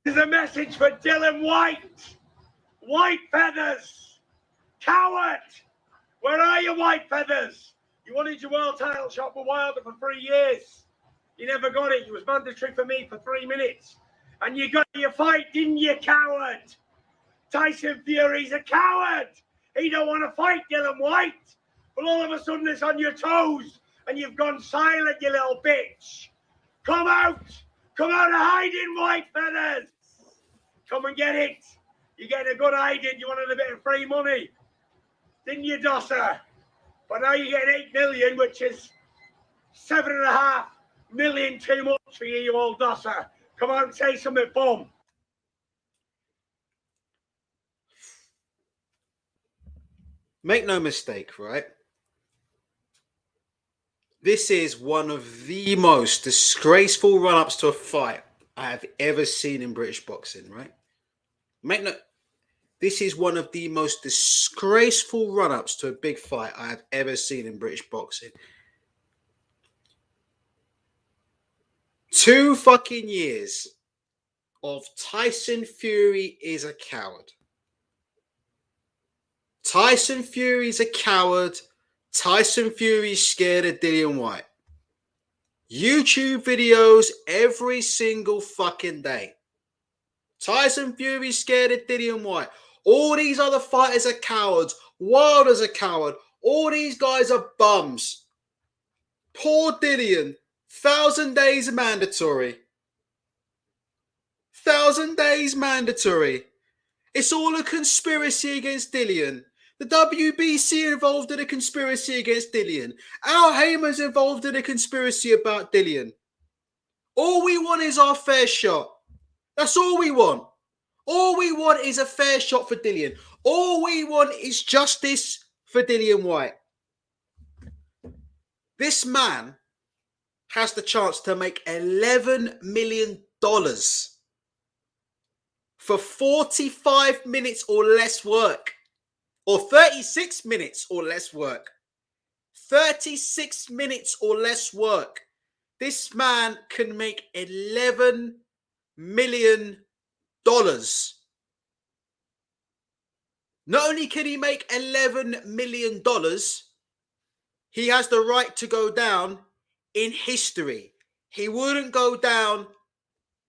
This is a message for Dillian Whyte. White feathers. Coward. Where are your white feathers? You wanted your world title shot with Wilder for 3 years. You never got it. It was mandatory for me for 3 minutes. And you got your fight, didn't you, coward? Tyson Fury's a coward. He don't want to fight Dillian Whyte. But all of a sudden it's on your toes and you've gone silent, you little bitch. Come out. Come out of hiding, white feathers. Come and get it. You're getting a good hiding. You wanted a bit of free money. Didn't you, Dosser? But now you're getting 8 million, which is 7.5 million too much for you, you old Dosser. Come on and say something, bum. Make no mistake, right? This is one of the most disgraceful run-ups to a fight I have ever seen in British boxing, right? This is one of the most disgraceful run-ups to a big fight I have ever seen in British boxing. 2 fucking years of Tyson Fury is a coward. Tyson Fury's a coward. Tyson Fury's scared of Dillian Whyte. YouTube videos every single fucking day. Tyson Fury's scared of Dillian Whyte. All these other fighters are cowards. Wilder's a coward. All these guys are bums. Poor Dillian. 1,000 days mandatory. 1,000 days mandatory. It's all a conspiracy against Dillian. The WBC involved in a conspiracy against Dillian. Al Heyman's involved in a conspiracy about Dillian. All we want is our fair shot. That's all we want. All we want is a fair shot for Dillian. All we want is justice for Dillian Whyte. This man has the chance to make $11 million for 45 minutes or less work. Or 36 minutes or less work. 36 minutes or less work. This man can make $11 million. Not only can he make $11 million, he has the right to go down in history. He wouldn't go down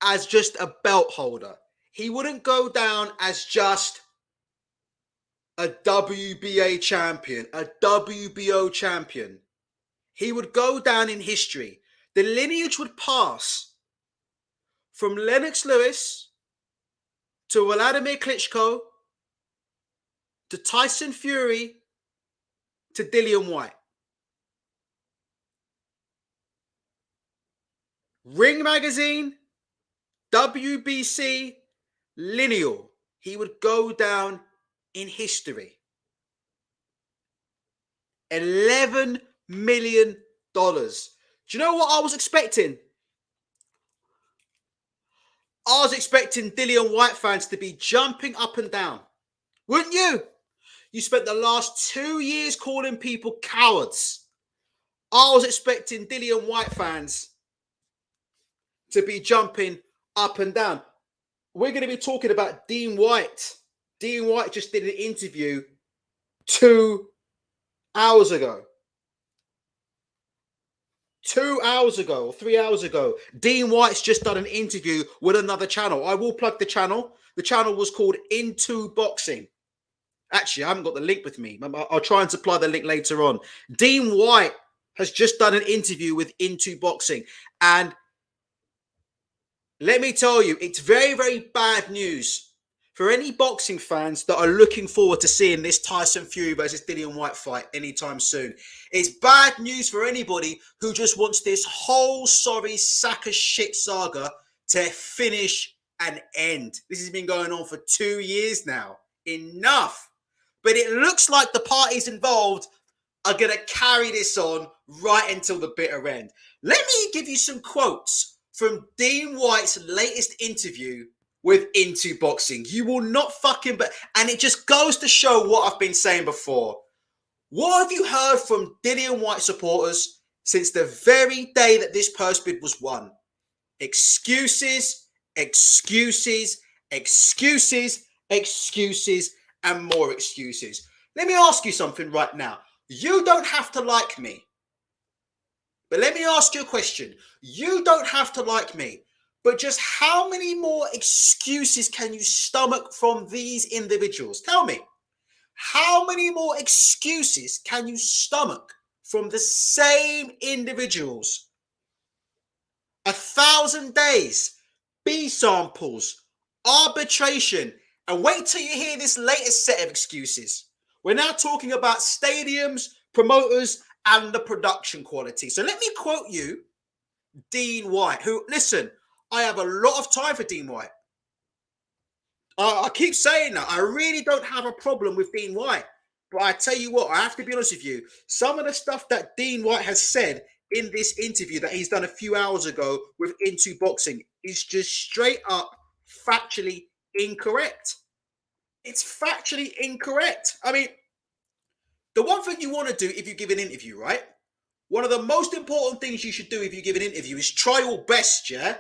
as just a belt holder. He wouldn't go down as just a WBA champion, a WBO champion. He would go down in history. The lineage would pass from Lennox Lewis to Vladimir Klitschko to Tyson Fury to Dillian Whyte. Ring Magazine, WBC, lineal. He would go down in history. $11 million. Do you know what I was expecting? I was expecting Dillian Whyte fans to be jumping up and down. Wouldn't you? You spent the last 2 years calling people cowards. I was expecting Dillian Whyte fans to be jumping up and down. We're going to be talking about Dean Whyte. Dean Whyte just did an interview 2 hours ago. 2 hours ago or 3 hours ago. Dean Whyte's just done an interview with another channel. I will plug the channel. The channel was called Into Boxing. Actually, I haven't got the link with me. I'll try and supply the link later on. Dean Whyte has just done an interview with Into Boxing. And let me tell you, it's very, very bad news for any boxing fans that are looking forward to seeing this Tyson Fury versus Dillian Whyte fight anytime soon. It's bad news for anybody who just wants this whole sorry sack of shit saga to finish and end. This has been going on for 2 years now. Enough. But it looks like the parties involved are going to carry this on right until the bitter end. Let me give you some quotes from Dean Whyte's latest interview with Into Boxing. You will not fucking... And it just goes to show what I've been saying before. What have you heard from Dillian Whyte supporters since the very day that this purse bid was won? Excuses, Excuses, excuses, excuses, and more excuses. Let me ask you something right now. You don't have to like me. But let me ask you a question. You don't have to like me. But just how many more excuses can you stomach from these individuals? Tell me. How many more excuses can you stomach from the same individuals? 1,000 days, B samples, arbitration, and wait till you hear this latest set of excuses. We're now talking about stadiums, promoters, and the production quality. So let me quote you Dean Whyte, who, listen, I have a lot of time for Dean Whyte. I keep saying that. I really don't have a problem with Dean Whyte. But I tell you what, I have to be honest with you. Some of the stuff that Dean Whyte has said in this interview that he's done a few hours ago with Into Boxing is just straight up factually incorrect. It's factually incorrect. I mean, the one thing you want to do if you give an interview, right? One of the most important things you should do if you give an interview is try your best, yeah,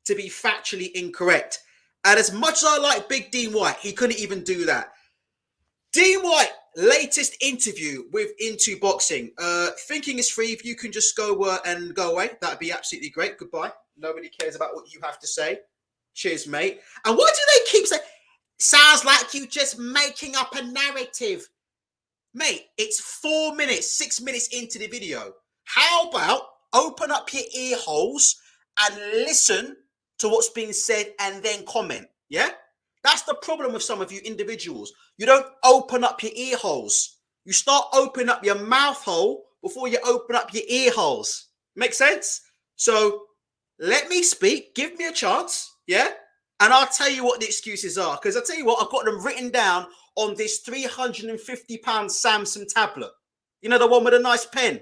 to be factually incorrect. And as much as I like Big Dean Whyte, he couldn't even do that. Dean Whyte, latest interview with Into Boxing. Thinking is free. If you can just go and go away, that'd be absolutely great. Goodbye. Nobody cares about what you have to say. Cheers, mate. And why do they keep saying, sounds like you just making up a narrative? Mate, it's 4 minutes, 6 minutes into the video. How about open up your ear holes and listen to what's being said and then comment, yeah? That's the problem with some of you individuals. You don't open up your ear holes. You start opening up your mouth hole before you open up your ear holes. Make sense? So let me speak. Give me a chance, yeah? And I'll tell you what the excuses are. Because I'll tell you what, I've got them written down on this £350 Samsung tablet. You know, the one with a nice pen.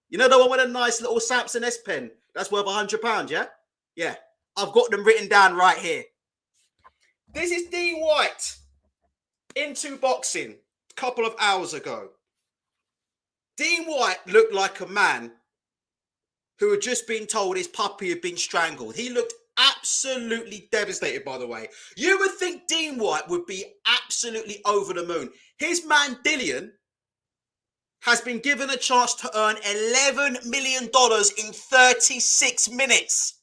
You know, the one with a nice little Samsung S Pen. That's worth £100, yeah? Yeah. I've got them written down right here. This is Dean Whyte, Into Boxing, a couple of hours ago. Dean Whyte looked like a man who had just been told his puppy had been strangled. He looked absolutely devastated, by the way. You would think Dean Whyte would be absolutely over the moon. His man, Dillian, has been given a chance to earn $11 million in 36 minutes.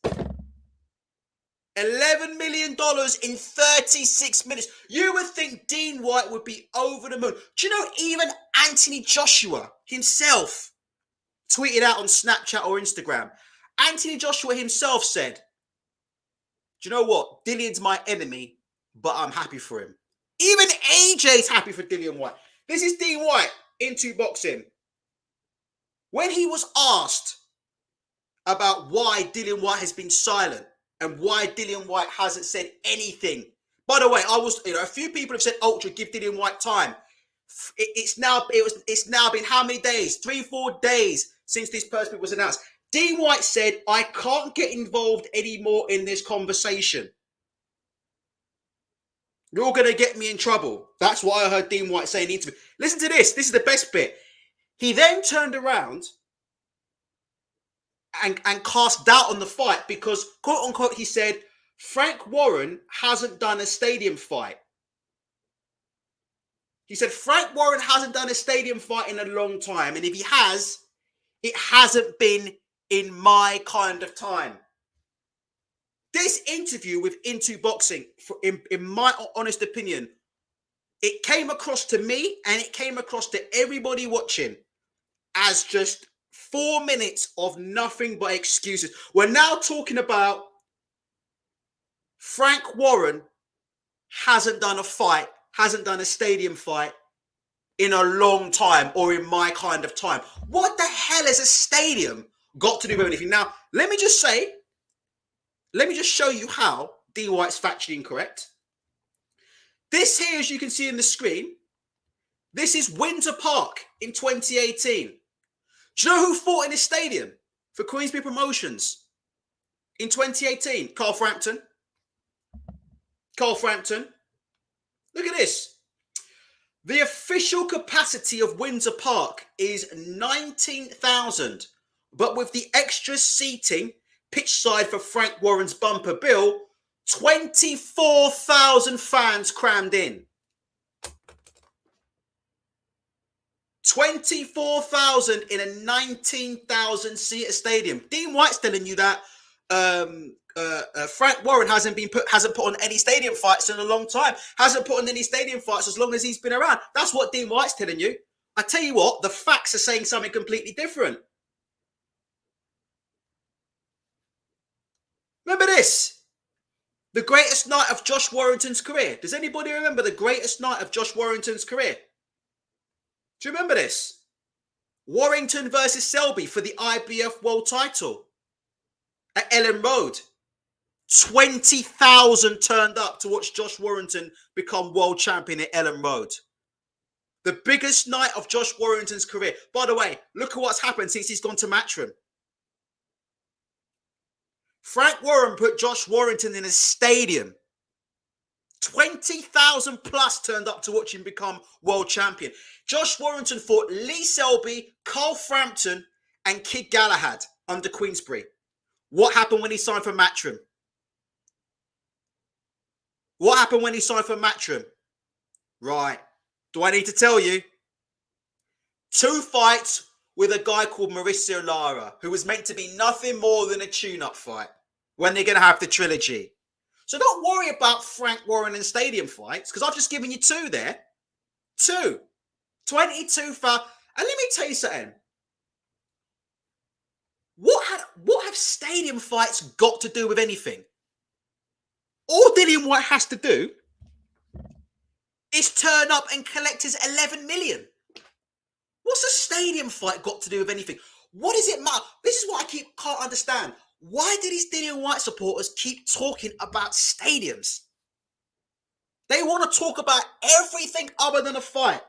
$11 million in 36 minutes. You would think Dean Whyte would be over the moon. Do you know, even Anthony Joshua himself tweeted out on Snapchat or Instagram. Anthony Joshua himself said, do you know what? Dillian's my enemy, but I'm happy for him. Even AJ's happy for Dillian Whyte. This is Dean Whyte, Into Boxing. When he was asked about why Dillian Whyte has been silent and why Dillian Whyte hasn't said anything. By the way, a few people have said, Ultra, give Dillian Whyte time. It's now been how many days? 3-4 days since this person was announced. Dean Whyte said, I can't get involved anymore in this conversation. You're going to get me in trouble. That's what I heard Dean Whyte say in the interview. Listen to this. This is the best bit. He then turned around and cast doubt on the fight because, quote unquote, he said, Frank Warren hasn't done a stadium fight. He said, Frank Warren hasn't done a stadium fight in a long time. And if he has, it hasn't been in my kind of time. This interview with Into Boxing, in my honest opinion, it came across to me and it came across to everybody watching as just 4 minutes of nothing but excuses. We're now talking about Frank Warren hasn't done a fight, hasn't done a stadium fight in a long time or in my kind of time. What the hell has a stadium got to do with anything? Now, let me just show you how Dean Whyte's factually incorrect. This here, as you can see in the screen, this is Windsor Park in 2018. Do you know who fought in this stadium for Queensberry Promotions in 2018? Carl Frampton. Look at this. The official capacity of Windsor Park is 19,000, but with the extra seating, pitch side for Frank Warren's bumper bill, 24,000 fans crammed in. 24,000 in a 19,000-seater stadium. Dean Whyte's telling you that Frank Warren hasn't put on any stadium fights in a long time. Hasn't put on any stadium fights as long as he's been around. That's what Dean Whyte's telling you. I tell you what, the facts are saying something completely different. Remember this? The greatest night of Josh Warrington's career. Does anybody remember the greatest night of Josh Warrington's career? Do you remember this? Warrington versus Selby for the IBF world title at Ellen Road. 20,000 turned up to watch Josh Warrington become world champion at Ellen Road. The biggest night of Josh Warrington's career. By the way, look at what's happened since he's gone to Matchroom. Frank Warren put Josh Warrington in a stadium. 20,000 plus turned up to watch him become world champion. Josh Warrington fought Lee Selby, Carl Frampton, and Kid Galahad under Queensberry. What happened when he signed for Matchroom? What happened when he signed for Matchroom? Right. Do I need to tell you? 2 fights with a guy called Mauricio Lara, who was meant to be nothing more than a tune-up fight when they're going to have the trilogy. So don't worry about Frank Warren and stadium fights, because I've just given you 2 there. 2. 22 fights. And let me tell you something. What have stadium fights got to do with anything? All Dillian Whyte has to do is turn up and collect his 11 million. What's a stadium fight got to do with anything? What does it matter? This is what I can't understand. Why do these Dillian Whyte supporters keep talking about stadiums? They want to talk about everything other than a fight.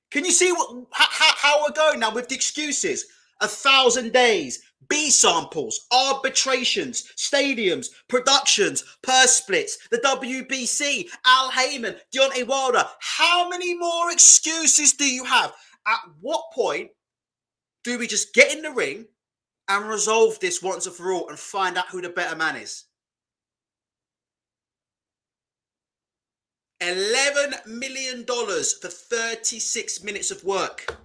Can you see how we're going now with the excuses? 1,000 days, B samples, arbitrations, stadiums, productions, purse splits, the WBC, Al Heyman, Deontay Wilder. How many more excuses do you have? At what point do we just get in the ring and resolve this once and for all and find out who the better man is? $11 million for 36 minutes of work.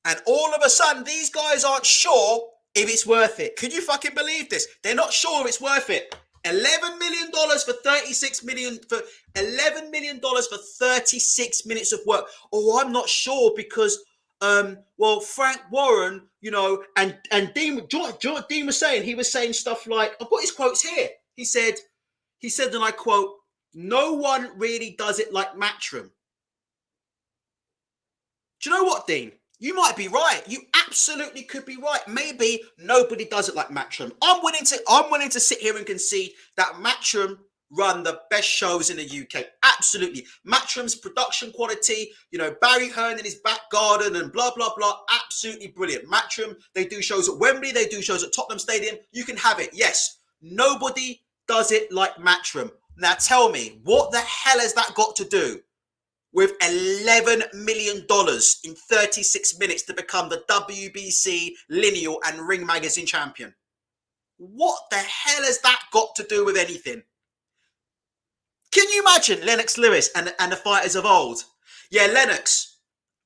And all of a sudden, these guys aren't sure if it's worth it. Can you fucking believe this? They're not sure if it's worth it. $11 million for 36 million for $11 million for 36 minutes of work. Oh, I'm not sure because well, Frank Warren, you know, and Dean, Dean was saying, he was saying stuff like, I've got his quotes here. He said, and I quote, "No one really does it like Matchroom." Do you know what, Dean? You might be right. You absolutely could be right. Maybe nobody does it like Matchroom. I'm willing to sit here and concede that Matchroom run the best shows in the UK. Absolutely. Matchroom's production quality, you know, Barry Hearn in his back garden and blah, blah, blah. Absolutely brilliant. Matchroom, they do shows at Wembley. They do shows at Tottenham Stadium. You can have it. Yes. Nobody does it like Matchroom. Now tell me, what the hell has that got to do with $11 million in 36 minutes to become the WBC Lineal and Ring Magazine champion? What the hell has that got to do with anything? Can you imagine Lennox Lewis and the fighters of old? Yeah, Lennox,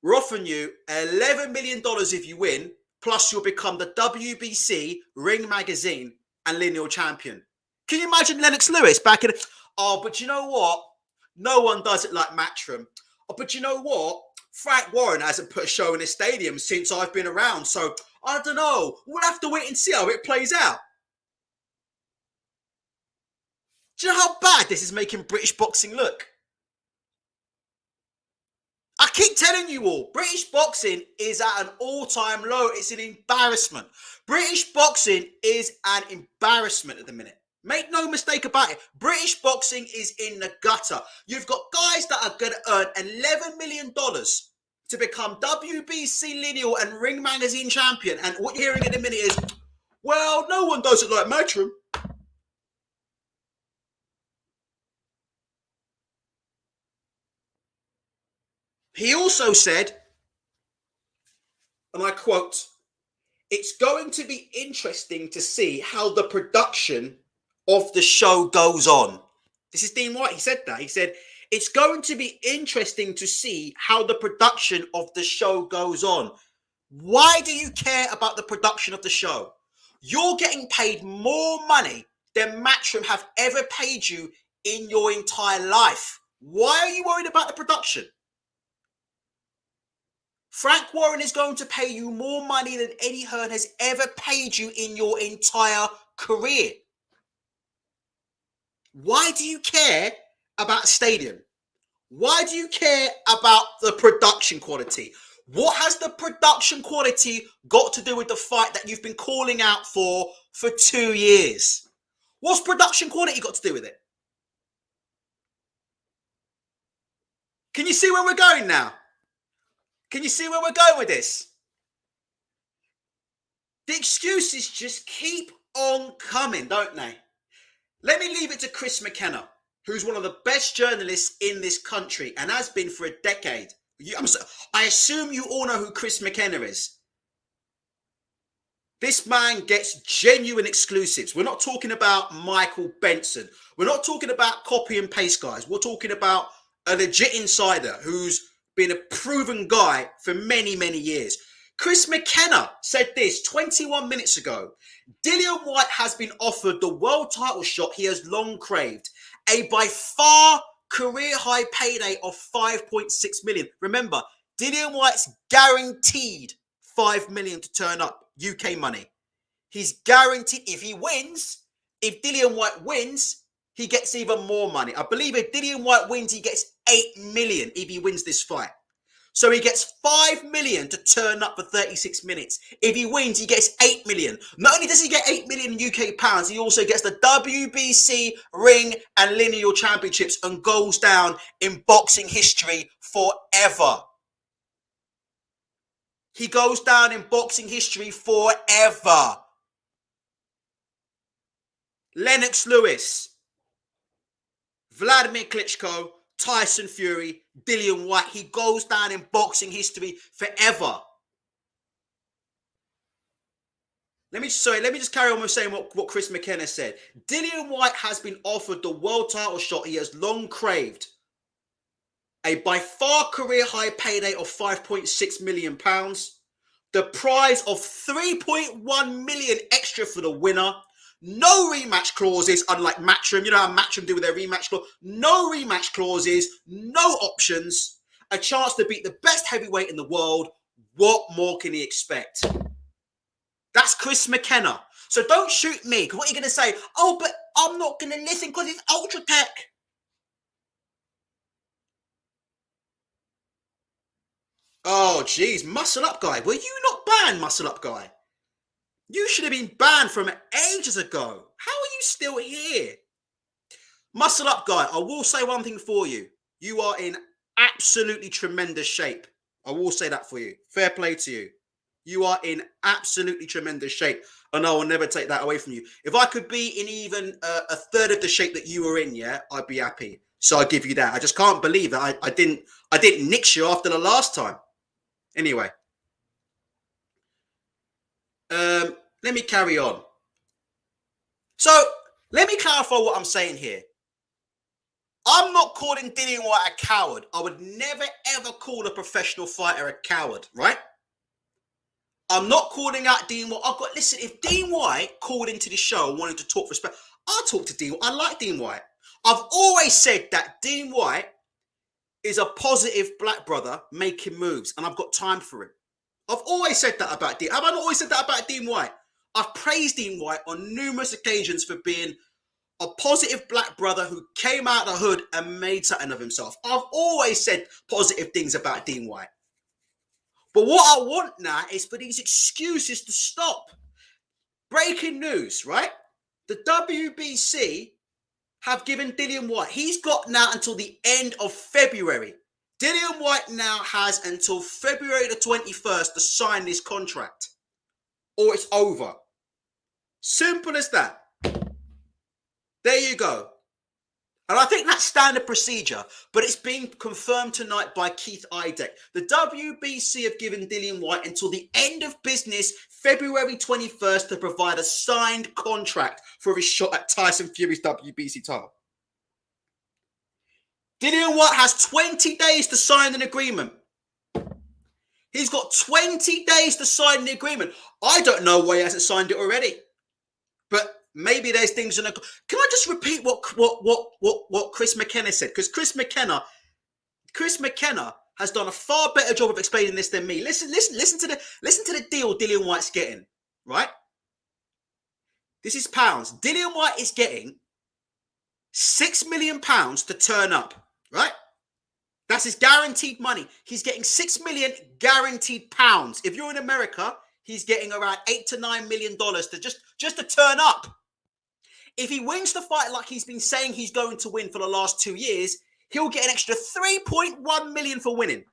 we're offering you $11 million if you win, plus you'll become the WBC Ring Magazine and Lineal champion. Can you imagine Lennox Lewis back in... Oh, but you know what? No one does it like Matchroom. Oh, but you know what? Frank Warren hasn't put a show in his stadium since I've been around. So, I don't know. We'll have to wait and see how it plays out. Do you know how bad this is making British boxing look? I keep telling you all, British boxing is at an all-time low. It's an embarrassment. British boxing is an embarrassment at the minute. Make no mistake about it. British boxing is in the gutter. You've got guys that are going to earn $11 million to become WBC Lineal and Ring Magazine champion. And what you're hearing in a minute is, well, no one does it like Matchroom. He also said, and I quote, "It's going to be interesting to see how the production of the show goes on. This is Dean Whyte. He said that. He said, it's going to be interesting to see how the production of the show goes on. Why do you care about the production of the show? You're getting paid more money than Matchroom have ever paid you in your entire life. Why are you worried about the production? Frank Warren is going to pay you more money than Eddie Hearn has ever paid you in your entire career. Why do you care about stadium? Why do you care about the production quality? What has the production quality got to do with the fight that you've been calling out for 2 years? What's production quality got to do with it? Can you see where we're going now? Can you see where we're going with this? The excuses just keep on coming, don't they? Let me leave it to Chris McKenna, who's one of the best journalists in this country and has been for a decade. I assume you all know who Chris McKenna is. This man gets genuine exclusives. We're not talking about Michael Benson. We're not talking about copy and paste guys. We're talking about a legit insider who's been a proven guy for many, many years. Chris McKenna said this 21 minutes ago. Dillian Whyte has been offered the world title shot he has long craved. A by far career high payday of 5.6 million. Remember, Dillian Whyte's guaranteed 5 million to turn up, UK money. He's guaranteed, if he wins, if Dillian Whyte wins, he gets even more money. I believe if Dillian Whyte wins, he gets 8 million if he wins this fight. So he gets 5 million to turn up for 36 minutes. If he wins, he gets 8 million. Not only does he get 8 million UK pounds, he also gets the WBC ring and lineal championships and goes down in boxing history forever. He goes down in boxing history forever. Lennox Lewis, Vladimir Klitschko, Tyson Fury, Dillian Whyte. He goes down in boxing history forever. Let me just carry on with saying what Chris McKenna said. Dillian Whyte has been offered the world title shot he has long craved. A by far career high payday of £5.6 million. The prize of 3.1 million extra for the winner. No rematch clauses, unlike Matchroom. You know how Matchroom do with their rematch clause? No rematch clauses, no options. A chance to beat the best heavyweight in the world. What more can he expect? That's Chris McKenna. So don't shoot me, because what are you going to say? Oh, but I'm not going to listen because it's Ultra Tech. Oh, geez. Muscle Up Guy. Were you not banned, Muscle Up Guy? You should have been banned from ages ago. How are you still here? Muscle Up Guy, I will say one thing for you. You are in absolutely tremendous shape. I will say that for you. Fair play to you. You are in absolutely tremendous shape. And I will never take that away from you. If I could be in even a third of the shape that you were in, yeah, I'd be happy. So I give you that. I just can't believe that I didn't nix you after the last time. Anyway. Let me carry on. So, let me clarify what I'm saying here. I'm not calling Dillian Whyte a coward. I would never, ever call a professional fighter a coward, right? I'm not calling out Dean Whyte. Listen, if Dean Whyte called into the show and wanted to talk for respect, I'll talk to Dean Whyte. I like Dean Whyte. I've always said that Dean Whyte is a positive black brother making moves, and I've got time for him. I've always said that about Dean. Have I not always said that about Dean Whyte? I've praised Dean Whyte on numerous occasions for being a positive black brother who came out of the hood and made something of himself. I've always said positive things about Dean Whyte. But what I want now is for these excuses to stop. Breaking news, right? The WBC have given Dillian Whyte, he's got now until the end of February. Dillian Whyte now has until February the 21st to sign this contract. Or it's over. Simple as that. There you go. And I think that's standard procedure, but it's being confirmed tonight by Keith Idek. The WBC have given Dillian Whyte until the end of business, February 21st, to provide a signed contract for his shot at Tyson Fury's WBC title. Dillian Whyte has 20 days to sign an agreement. He's got 20 days to sign the agreement. I don't know why he hasn't signed it already. But maybe there's things in a... Can I just repeat what Chris McKenna said? Because Chris McKenna has done a far better job of explaining this than me. Listen to the deal Dillian Whyte's getting, right? This is pounds. Dillian Whyte is getting £6 million to turn up, right? That's his guaranteed money. He's getting $6 million guaranteed pounds. If you're in America, he's getting around $8 to $9 million to just to turn up. If he wins the fight like he's been saying he's going to win for the last 2 years, he'll get an extra $3.1 million for winning.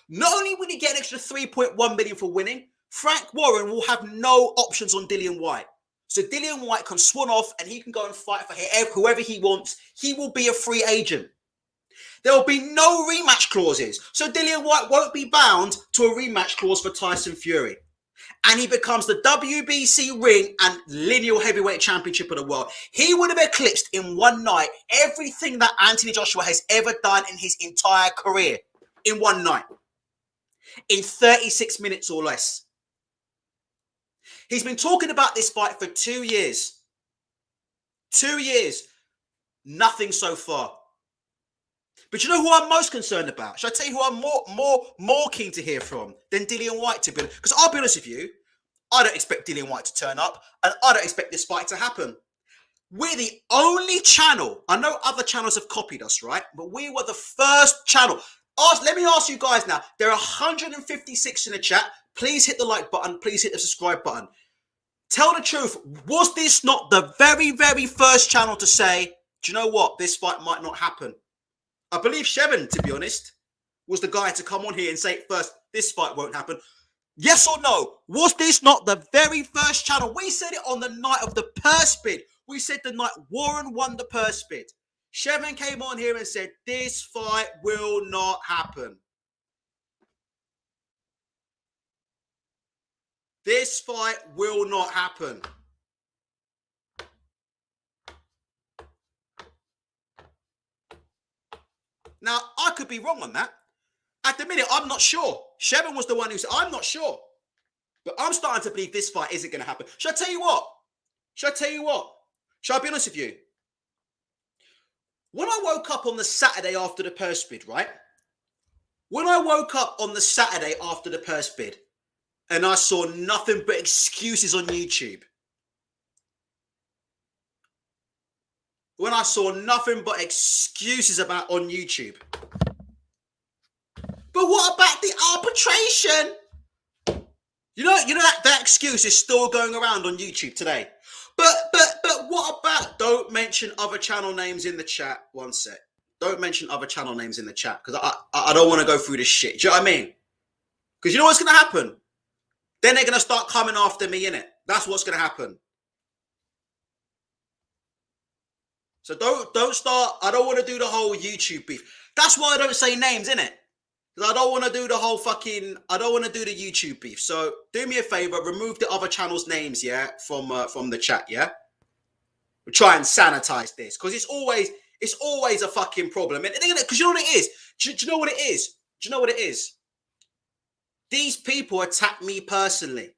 Not only will he get an extra $3.1 million for winning, Frank Warren will have no options on Dillian Whyte. So Dillian Whyte can swan off and he can go and fight for whoever he wants. He will be a free agent. There will be no rematch clauses. So Dillian Whyte won't be bound to a rematch clause for Tyson Fury. And he becomes the WBC ring and lineal heavyweight championship of the world. He would have eclipsed in one night everything that Anthony Joshua has ever done in his entire career in one night. In 36 minutes or less. He's been talking about this fight for 2 years. 2 years. Nothing so far. But you know who I'm most concerned about? Should I tell you who I'm more keen to hear from than Dillian Whyte to be? Because I'll be honest with you, I don't expect Dillian Whyte to turn up, and I don't expect this fight to happen. We're the only channel. I know other channels have copied us, right? But we were the first channel. Let me ask you guys now. There are 156 in the chat. Please hit the like button. Please hit the subscribe button. Tell the truth. Was this not the very, very first channel to say, do you know what? This fight might not happen. I believe Shevin, to be honest, was the guy to come on here and say first, this fight won't happen. Yes or no? Was this not the very first channel? We said it on the night of the purse bid. We said the night Warren won the purse bid. Shevin came on here and said, this fight will not happen. This fight will not happen. Now, I could be wrong on that. At the minute, I'm not sure. Shevin was the one who said, I'm not sure. But I'm starting to believe this fight isn't going to happen. Should I tell you what? Should I be honest with you? When I woke up on the Saturday after the purse bid, right? When I woke up on the Saturday after the purse bid, and I saw nothing but excuses on YouTube. When I saw nothing but excuses on YouTube. But what about the arbitration? You know that excuse is still going around on YouTube today. But what about, don't mention other channel names in the chat. One sec. Don't mention other channel names in the chat because I don't want to go through this shit. Do you know what I mean? Because you know what's going to happen? Then they're going to start coming after me, innit? That's what's going to happen. So don't start. I don't want to do the whole YouTube beef. That's why I don't say names, innit? Because I don't want to do the whole fucking. I don't want to do the YouTube beef. So do me a favor, remove the other channels' names, yeah, from the chat, yeah. We'll try and sanitize this because it's always a fucking problem. Because you know what it is. Do you know what it is? Do you know what it is? These people attack me personally.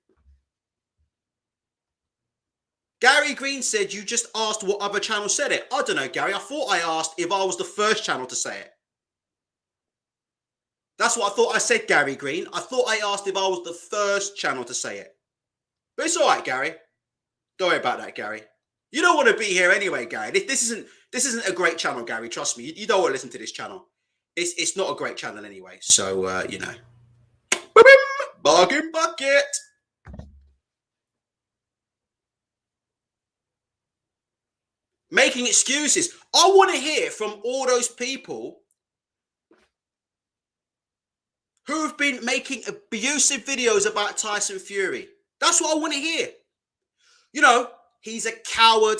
Gary Green said, you just asked what other channel said it. I don't know, Gary. I thought I asked if I was the first channel to say it. That's what I thought I said, Gary Green. I thought I asked if I was the first channel to say it. But it's all right, Gary. Don't worry about that, Gary. You don't want to be here anyway, Gary. This isn't a great channel, Gary. Trust me. You don't want to listen to this channel. It's not a great channel anyway. So, you know. Bargain bucket. Making excuses. I want to hear from all those people who have been making abusive videos about Tyson Fury. That's what I want to hear. You know, he's a coward.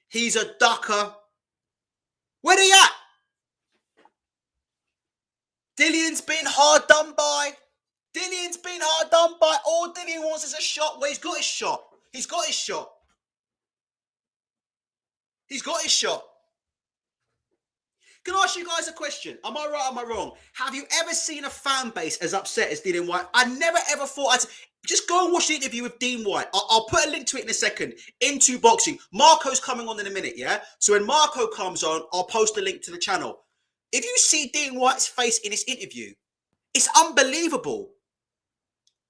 He's a ducker. Where they at? Dillian's been hard done by. Dillian's been hard done by. All Dillian wants is a shot. Well, he's got his shot. He's got his shot. He's got his shot. Can I ask you guys a question? Am I right or am I wrong? Have you ever seen a fan base as upset as Dillian Whyte? I never ever thought I'd... Just go and watch the interview with Dean Whyte. I'll put a link to it in a second. Into Boxing. Marco's coming on in a minute, yeah? So when Marco comes on, I'll post a link to the channel. If you see Dean Whyte's face in this interview, it's unbelievable.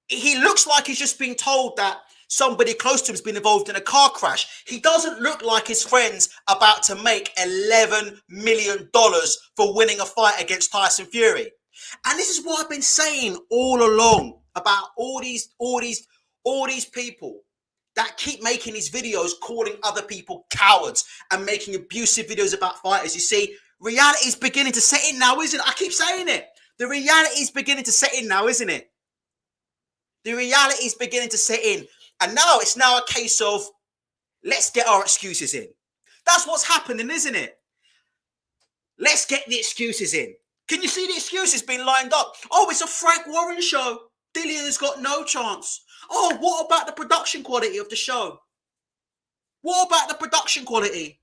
He looks like he's just been told that somebody close to him has been involved in a car crash. He doesn't look like his friend's about to make $11 million for winning a fight against Tyson Fury. And this is what I've been saying all along about all these people that keep making these videos calling other people cowards and making abusive videos about fighters. You see, reality is beginning to set in now, isn't it? I keep saying it. The reality is beginning to set in now, isn't it? The reality is beginning to set in. And now it's now a case of, let's get our excuses in. That's what's happening, isn't it? Let's get the excuses in. Can you see the excuses being lined up? Oh, it's a Frank Warren show. Dillian has got no chance. Oh, what about the production quality of the show? What about the production quality?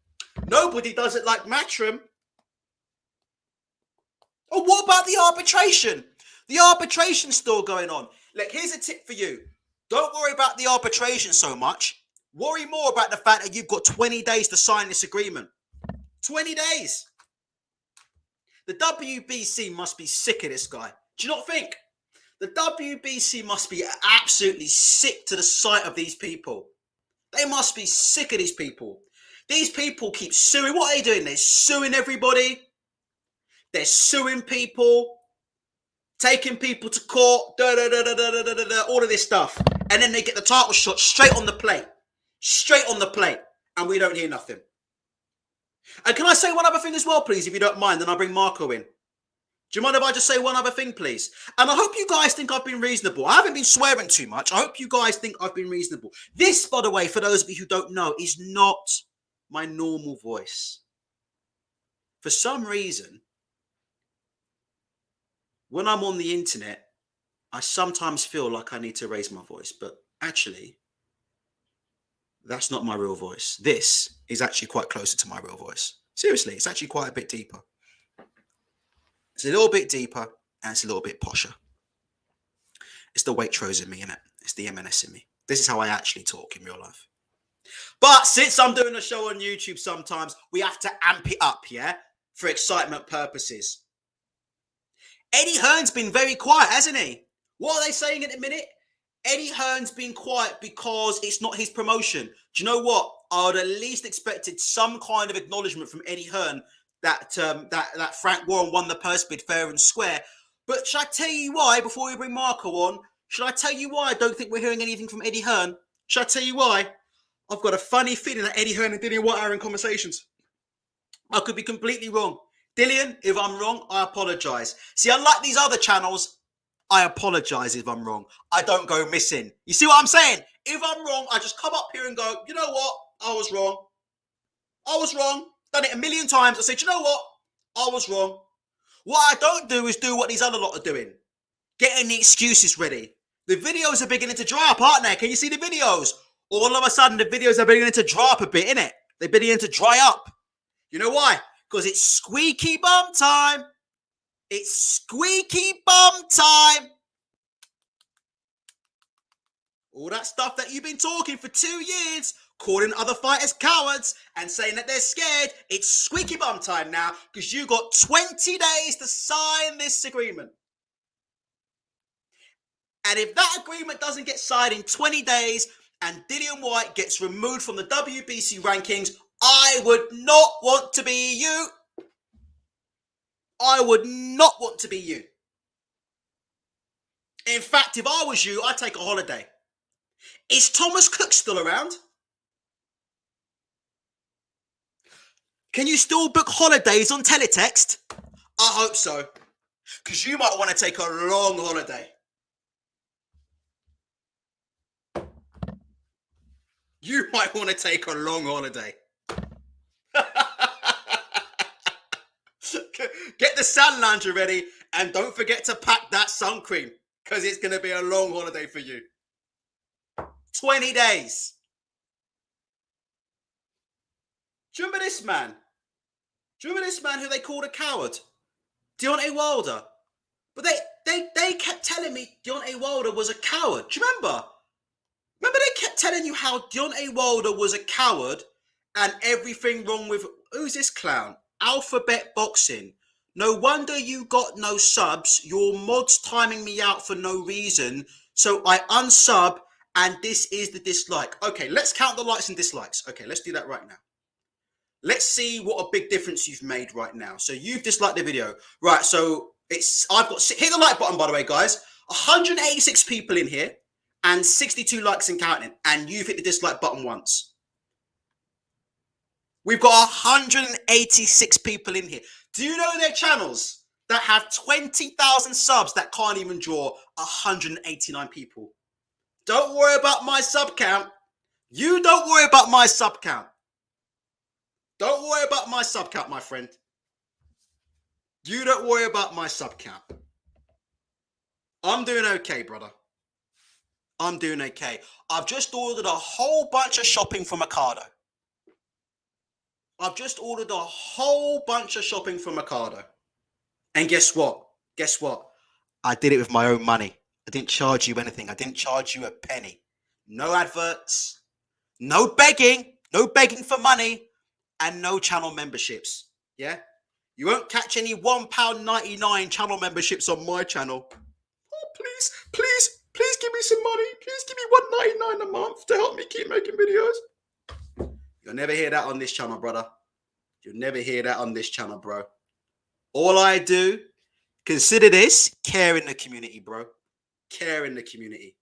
Nobody does it like Matchroom. Oh, what about the arbitration? The arbitration's still going on. Look, here's a tip for you. Don't worry about the arbitration so much. Worry more about the fact that you've got 20 days to sign this agreement. 20 days. The WBC must be sick of this guy. Do you not think? The WBC must be absolutely sick to the sight of these people. They must be sick of these people. These people keep suing. What are they doing? They're suing everybody. They're suing people. Taking people to court, all of this stuff. And then they get the title shot straight on the plate. Straight on the plate. And we don't hear nothing. And can I say one other thing as well, please, if you don't mind? Then I'll bring Marco in. Do you mind if I just say one other thing, please? And I hope you guys think I've been reasonable. I haven't been swearing too much. I hope you guys think I've been reasonable. This, by the way, for those of you who don't know, is not my normal voice. For some reason, when I'm on the internet, I sometimes feel like I need to raise my voice, but actually, that's not my real voice. This is actually quite closer to my real voice. Seriously, it's actually quite a bit deeper. It's a little bit deeper and it's a little bit posher. It's the Waitrose in me, innit? It's the M&S in me. This is how I actually talk in real life. But since I'm doing a show on YouTube sometimes, we have to amp it up, yeah? For excitement purposes. Eddie Hearn's been very quiet, hasn't he? What are they saying at the minute? Eddie Hearn's been quiet because it's not his promotion. Do you know what? I would at least expected some kind of acknowledgement from Eddie Hearn that Frank Warren won the purse bid fair and square. But should I tell you why, before we bring Marco on, should I tell you why I don't think we're hearing anything from Eddie Hearn? Should I tell you why? I've got a funny feeling that Eddie Hearn and Dillian Whyte are in conversations. I could be completely wrong. Dillian, if I'm wrong, I apologise. See, unlike these other channels, I apologise if I'm wrong. I don't go missing. You see what I'm saying? If I'm wrong, I just come up here and go, you know what? I was wrong. I was wrong. Done it a million times. I said, you know what? I was wrong. What I don't do is do what these other lot are doing. Getting the excuses ready. The videos are beginning to dry up, aren't they? Can you see the videos? All of a sudden, the videos are beginning to dry up a bit, innit? They're beginning to dry up. You know why? Because it's squeaky bum time. It's squeaky bum time. All that stuff that you've been talking for 2 years, calling other fighters cowards and saying that they're scared, it's squeaky bum time now because you got 20 days to sign this agreement. And if that agreement doesn't get signed in 20 days and Dillian Whyte gets removed from the WBC rankings, I would not want to be you. I would not want to be you. In fact, if I was you, I'd take a holiday. Is Thomas Cook still around? Can you still book holidays on teletext? I hope so. Because you might want to take a long holiday. You might want to take a long holiday. Get the sun lounger ready, and don't forget to pack that sun cream, because it's going to be a long holiday for you. 20 days. Do you remember this man? Do you remember this man who they called a coward? Deontay Wilder. But they kept telling me Deontay Wilder was a coward. Do you remember? Remember they kept telling you how Deontay Wilder was a coward and everything wrong with... Who's this clown? Alphabet Boxing. No wonder you got no subs. Your mod's timing me out for no reason. So I unsub, and this is the dislike. Okay, let's count the likes and dislikes. Okay, let's do that right now. Let's see what a big difference you've made right now. So you've disliked the video. Right, so I've got... Hit the like button, by the way, guys. 186 people in here and 62 likes and counting. And you've hit the dislike button once. We've got 186 people in here. Do you know their channels that have 20,000 subs that can't even draw 189 people? Don't worry about my sub count. You don't worry about my sub count. Don't worry about my sub count, my friend. You don't worry about my sub count. I'm doing okay, brother. I'm doing okay. I've just ordered a whole bunch of shopping from Ocado. I've just ordered a whole bunch of shopping from Ocado. And guess what? Guess what? I did it with my own money. I didn't charge you anything. I didn't charge you a penny. No adverts. No begging. No begging for money. And no channel memberships. Yeah? You won't catch any £1.99 channel memberships on my channel. Oh, please give me some money. Please give me $1.99 a month to help me keep making videos. You'll never hear that on this channel, brother. You'll never hear that on this channel, bro. All I do, consider this, care in the community, bro. Care in the community.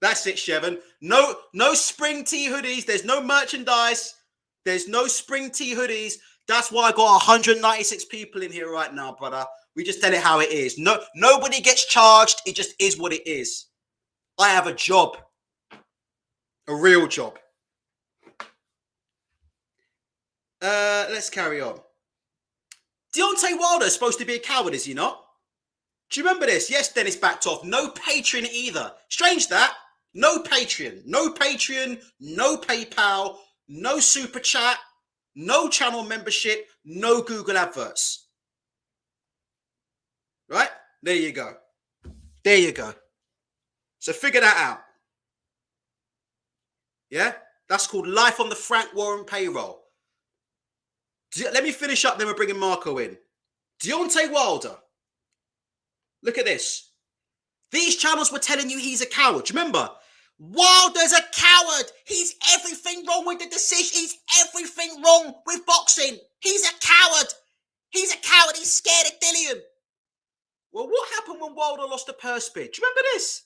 That's it, Chevon. No spring tee hoodies. There's no merchandise. There's no spring tee hoodies. That's why I got 196 people in here right now, brother. We just tell it how it is. Nobody gets charged. It just is what it is. I have a job. A real job. Let's carry on. Deontay Wilder is supposed to be a coward, is he not? Do you remember this? Yes, Dennis backed off. No Patreon either. Strange that. No Patreon. No Patreon. No PayPal. No Super Chat. No channel membership. No Google adverts. Right? There you go. There you go. So figure that out. Yeah? That's called life on the Frank Warren payroll. Let me finish up, then we're bringing Marco in. Deontay Wilder. Look at this. These channels were telling you he's a coward. Do you remember? Wilder's a coward. He's everything wrong with the decision. He's everything wrong with boxing. He's a coward. He's a coward. He's scared of Dillian. Well, what happened when Wilder lost the purse bid? Do you remember this?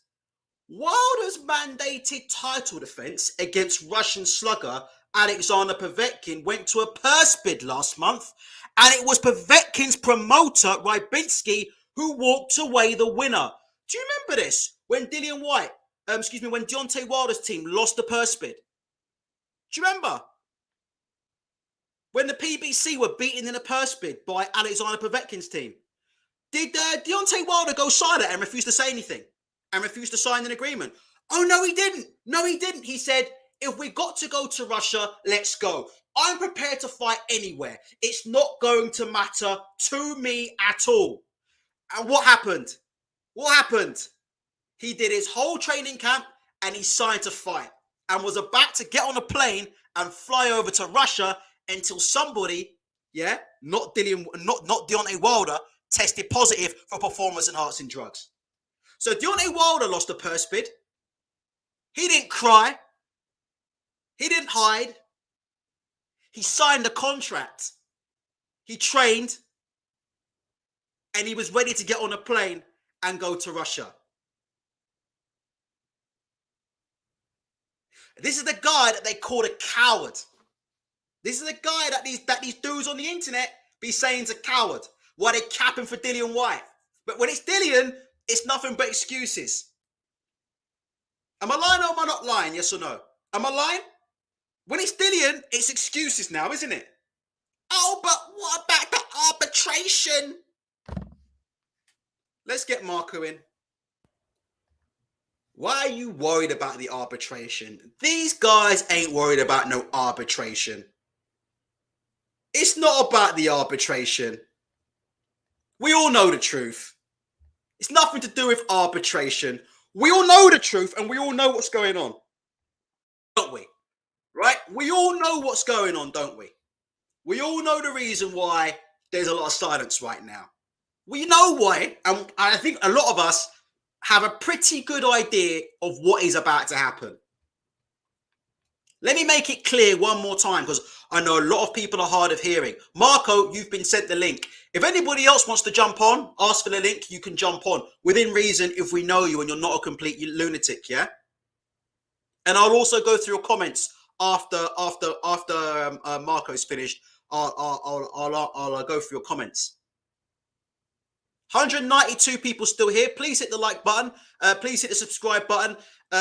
Wilder's mandated title defense against Russian slugger Alexander Povetkin went to a purse bid last month, and it was Povetkin's promoter, Rybinski, who walked away the winner. Do you remember this? When Dillian Whyte, when Deontay Wilder's team lost the purse bid? Do you remember? When the PBC were beaten in a purse bid by Alexander Povetkin's team? Did Deontay Wilder go silent and refuse to say anything? And refused to sign an agreement? Oh, no, he didn't. No, he didn't. He said, if we got to go to Russia, let's go. I'm prepared to fight anywhere. It's not going to matter to me at all. And what happened? What happened? He did his whole training camp and he signed to fight and was about to get on a plane and fly over to Russia until somebody, not Deontay Wilder, tested positive for performance-enhancing drugs. So Deontay Wilder lost the purse bid. He didn't cry. He didn't hide. He signed a contract. He trained. And he was ready to get on a plane and go to Russia. This is the guy that they call a coward. This is the guy that these dudes on the internet be saying is a coward. Why they capping for Dillian Whyte. But when it's Dillian, it's nothing but excuses. Am I lying or am I not lying? Yes or no? Am I lying? When it's Dillian, it's excuses now, isn't it? Oh, but what about the arbitration? Let's get Marco in. Why are you worried about the arbitration? These guys ain't worried about no arbitration. It's not about the arbitration. We all know the truth. It's nothing to do with arbitration. We all know the truth and we all know what's going on. Don't we? Right? We all know what's going on, don't we? We all know the reason why there's a lot of silence right now. We know why, and I think a lot of us have a pretty good idea of what is about to happen. Let me make it clear one more time, because I know a lot of people are hard of hearing. Marco, you've been sent the link. If anybody else wants to jump on, ask for the link, you can jump on. Within reason, if we know you and you're not a complete lunatic, yeah? And I'll also go through your comments after Marco's finished. I'll go through your comments. 192 people still here. Please hit the like button. Please hit the subscribe button.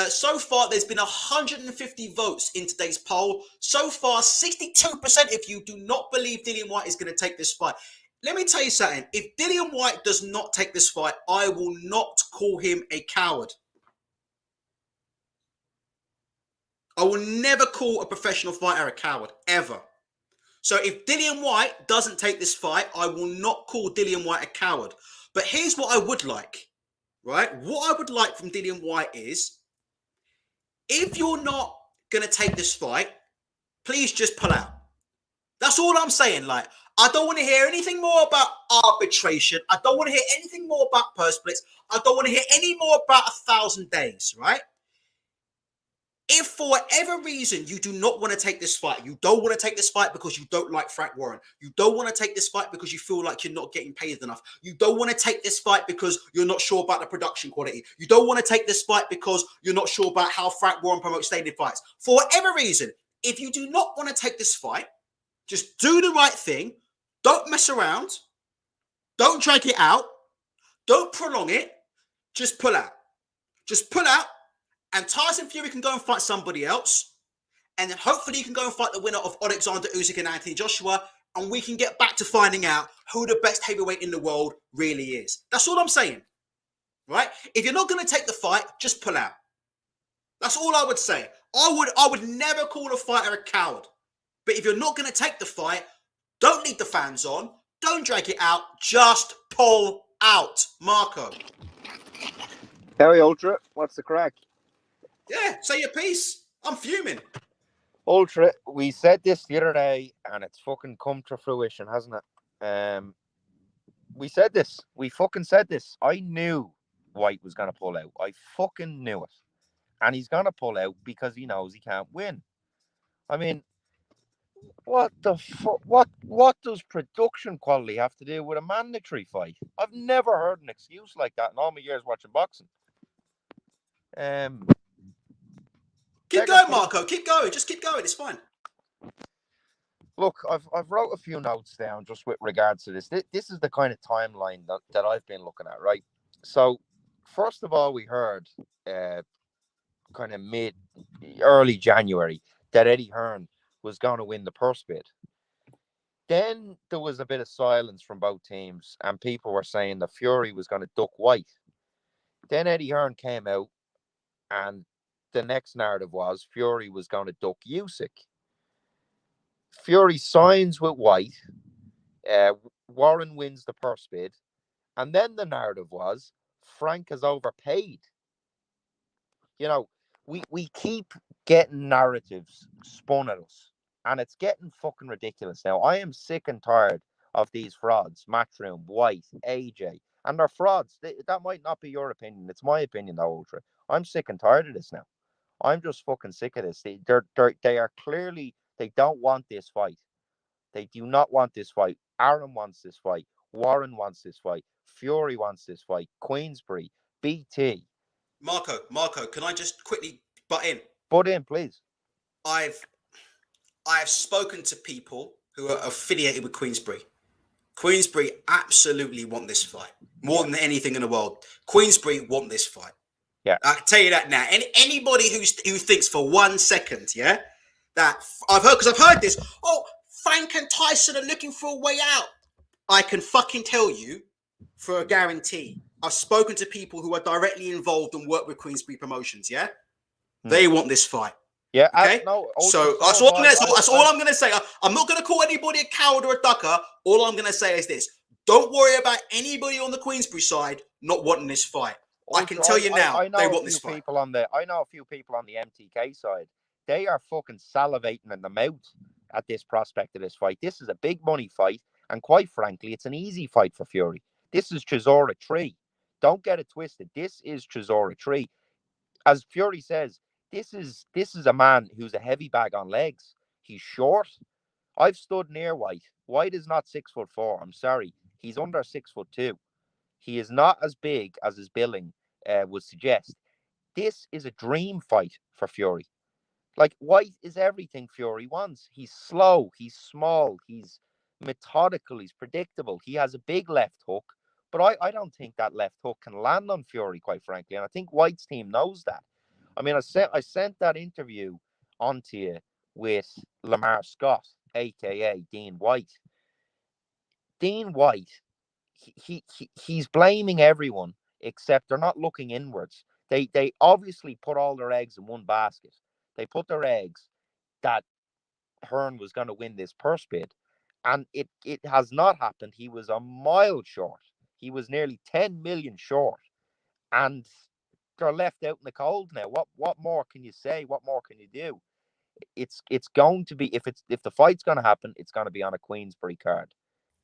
So far, there's been 150 votes in today's poll. So far, 62% of you do not believe Dillian Whyte is going to take this fight. Let me tell you something. If Dillian Whyte does not take this fight, I will not call him a coward. I will never call a professional fighter a coward, ever. So if Dillian Whyte doesn't take this fight, I will not call Dillian Whyte a coward. But here's what I would like, right? What I would like from Dillian Whyte is, if you're not going to take this fight, please just pull out. That's all I'm saying. Like, I don't want to hear anything more about arbitration. I don't want to hear anything more about purse splits. I don't want to hear any more about 1,000 days, right? If for whatever reason you do not want to take this fight, you don't want to take this fight because you don't like Frank Warren, you don't want to take this fight because you feel like you're not getting paid enough, you don't want to take this fight because you're not sure about the production quality, you don't want to take this fight because you're not sure about how Frank Warren promotes stadium fights, for whatever reason, if you do not want to take this fight, just do the right thing, don't mess around, don't drag it out, don't prolong it, just pull out. Just pull out. And Tyson Fury can go and fight somebody else. And then hopefully you can go and fight the winner of Alexander Usyk and Anthony Joshua. And we can get back to finding out who the best heavyweight in the world really is. That's all I'm saying. Right? If you're not going to take the fight, just pull out. That's all I would say. I would never call a fighter a coward. But if you're not going to take the fight, don't lead the fans on. Don't drag it out. Just pull out. Marco. Hey, Ultra. What's the crack? Yeah, say your piece. I'm fuming. Ultra, we said this the other day, and it's fucking come to fruition, hasn't it? We said this. We fucking said this. I knew Whyte was going to pull out. I fucking knew it. And he's going to pull out because he knows he can't win. I mean, what the fuck? What does production quality have to do with a mandatory fight? I've never heard an excuse like that in all my years watching boxing. Keep going, Marco. Keep going. Just keep going. It's fine. Look, I've wrote a few notes down just with regards to this. This is the kind of timeline that I've been looking at, right? So, first of all, we heard kind of early January that Eddie Hearn was going to win the purse bid. Then there was a bit of silence from both teams, and people were saying that Fury was going to duck Whyte. Then Eddie Hearn came out, and the next narrative was Fury was going to duck Usyk. Fury signs with Whyte. Warren wins the purse bid. And then the narrative was Frank has overpaid. You know, we keep getting narratives spun at us. And it's getting fucking ridiculous now. I am sick and tired of these frauds. Matchroom, Whyte, AJ. And they're frauds. That might not be your opinion. It's my opinion, though, Ultra. I'm sick and tired of this now. I'm just fucking sick of this. They are clearly, they don't want this fight. They do not want this fight. Aaron wants this fight. Warren wants this fight. Fury wants this fight. Queensbury, BT. Marco, can I just quickly butt in? Butt in, please. I've spoken to people who are affiliated with Queensbury. Queensbury absolutely want this fight more than anything in the world. Queensbury want this fight. Yeah, I can tell you that now. Anybody who thinks for 1 second, yeah, that I've heard this. Oh, Frank and Tyson are looking for a way out. I can fucking tell you for a guarantee. I've spoken to people who are directly involved and work with Queensberry Promotions. Yeah, they want this fight. Yeah. Okay. So that's all I'm going to say. I'm not going to call anybody a coward or a ducker. All I'm going to say is this: don't worry about anybody on the Queensberry side not wanting this fight. I can tell you now, they want this fight. I know a few people on the MTK side. They are fucking salivating in the mouth at this prospect of this fight. This is a big money fight, and quite frankly, it's an easy fight for Fury. This is Chisora 3. Don't get it twisted. This is Chisora 3. As Fury says, this is a man who's a heavy bag on legs. He's short. I've stood near Whyte. Whyte is not 6'4". I'm sorry. He's under 6'2". He is not as big as his billing would suggest. This is a dream fight for Fury. Like, Whyte is everything Fury wants. He's slow. He's small. He's methodical. He's predictable. He has a big left hook. But I don't think that left hook can land on Fury, quite frankly. And I think Whyte's team knows that. I mean, I sent that interview onto you with Lamar Scott, a.k.a. Dean Whyte. Dean Whyte, he's blaming everyone, except they're not looking inwards. They obviously put all their eggs in one basket. They put their eggs that Hearn was going to win this purse bid. And it has not happened. He was a mile short. He was nearly 10 million short. And they're left out in the cold now. What more can you say? What more can you do? It's going to be, if the fight's going to happen, it's going to be on a Queensberry card.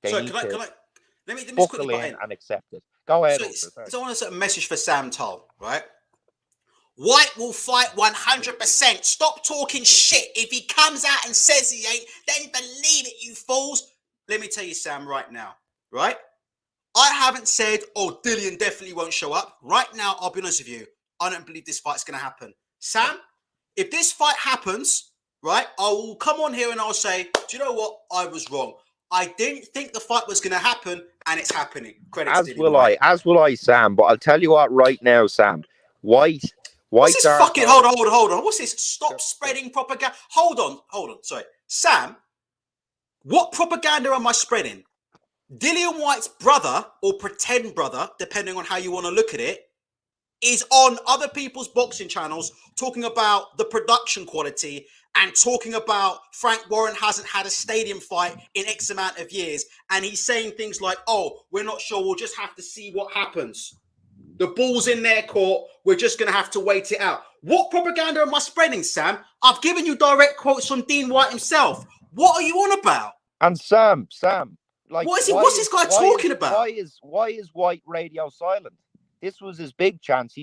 They So need let me buckle quickly in and accept it. Go ahead. So I want to set a message for Sam Toll, right? Whyte will fight 100%. Stop talking shit. If he comes out and says he ain't, then believe it, you fools. Let me tell you, Sam, right now, right? I haven't said, oh, Dillian definitely won't show up. Right now, I'll be honest with you. I don't believe this fight's going to happen. Sam, if this fight happens, right, I will come on here and I'll say, do you know what? I was wrong. I didn't think the fight was going to happen, and it's happening. Credit to Dillian Whyte. As will I, Sam. But I'll tell you what right now, Sam. Whyte's fucking... Hold on. What's this? Stop spreading propaganda. Hold on. Sorry. Sam, what propaganda am I spreading? Dillian Whyte's brother, or pretend brother, depending on how you want to look at it, is on other people's boxing channels talking about the production quality and talking about Frank Warren hasn't had a stadium fight in X amount of years. And he's saying things like, oh, we're not sure. We'll just have to see what happens. The ball's in their court. We're just going to have to wait it out. What propaganda am I spreading, Sam? I've given you direct quotes from Dean Whyte himself. What are you on about? And Sam, like, what's this guy talking about? Why is Whyte radio silent? This was his big chance.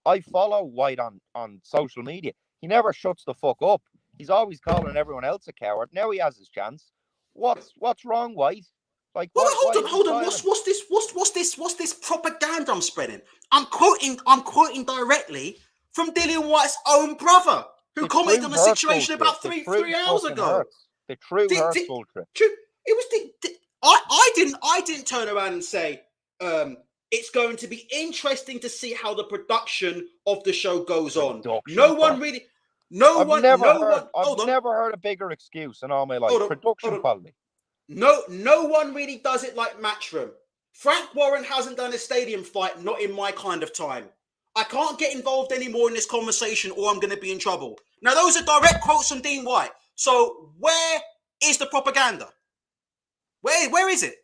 I follow Whyte on social media. He never shuts the fuck up. He's always calling everyone else a coward. Now he has his chance. What's wrong, Whyte? Like, hold on. What's this propaganda I'm spreading? I'm quoting directly from Dillian Whyte's own brother, who commented on the situation about three hours ago. The true hurtful trip. It was I didn't turn around and say it's going to be interesting to see how the production of the show goes on. I've never heard a bigger excuse in all my life. Production quality. No one really does it like Matchroom. Frank Warren hasn't done a stadium fight, not in my kind of time. I can't get involved anymore in this conversation or I'm going to be in trouble. Now, those are direct quotes from Dean Whyte. So where is the propaganda? Where is it?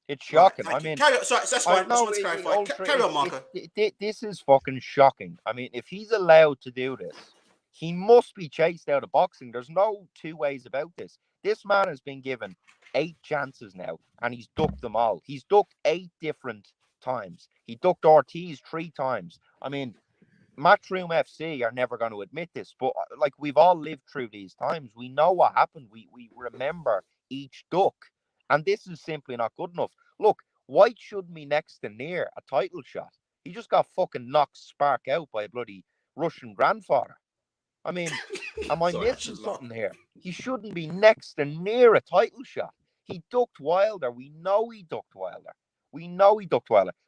It's shocking. Right, I mean, carry on. Sorry, that's fine. I just want to clarify. Carry on, Marco. This is fucking shocking. I mean, if he's allowed to do this, he must be chased out of boxing. There's no two ways about this. This man has been given 8 chances now, and he's ducked them all. He's ducked 8 different times. He ducked Ortiz 3 times. I mean, Matchroom FC are never going to admit this, but like, we've all lived through these times. We know what happened. We remember each duck, and this is simply not good enough. Look, Whyte shouldn't be next to near a title shot. He just got fucking knocked spark out by a bloody Russian grandfather. I mean, am I missing something here? He shouldn't be next to near a title shot. He ducked Wilder. We know he ducked Wilder.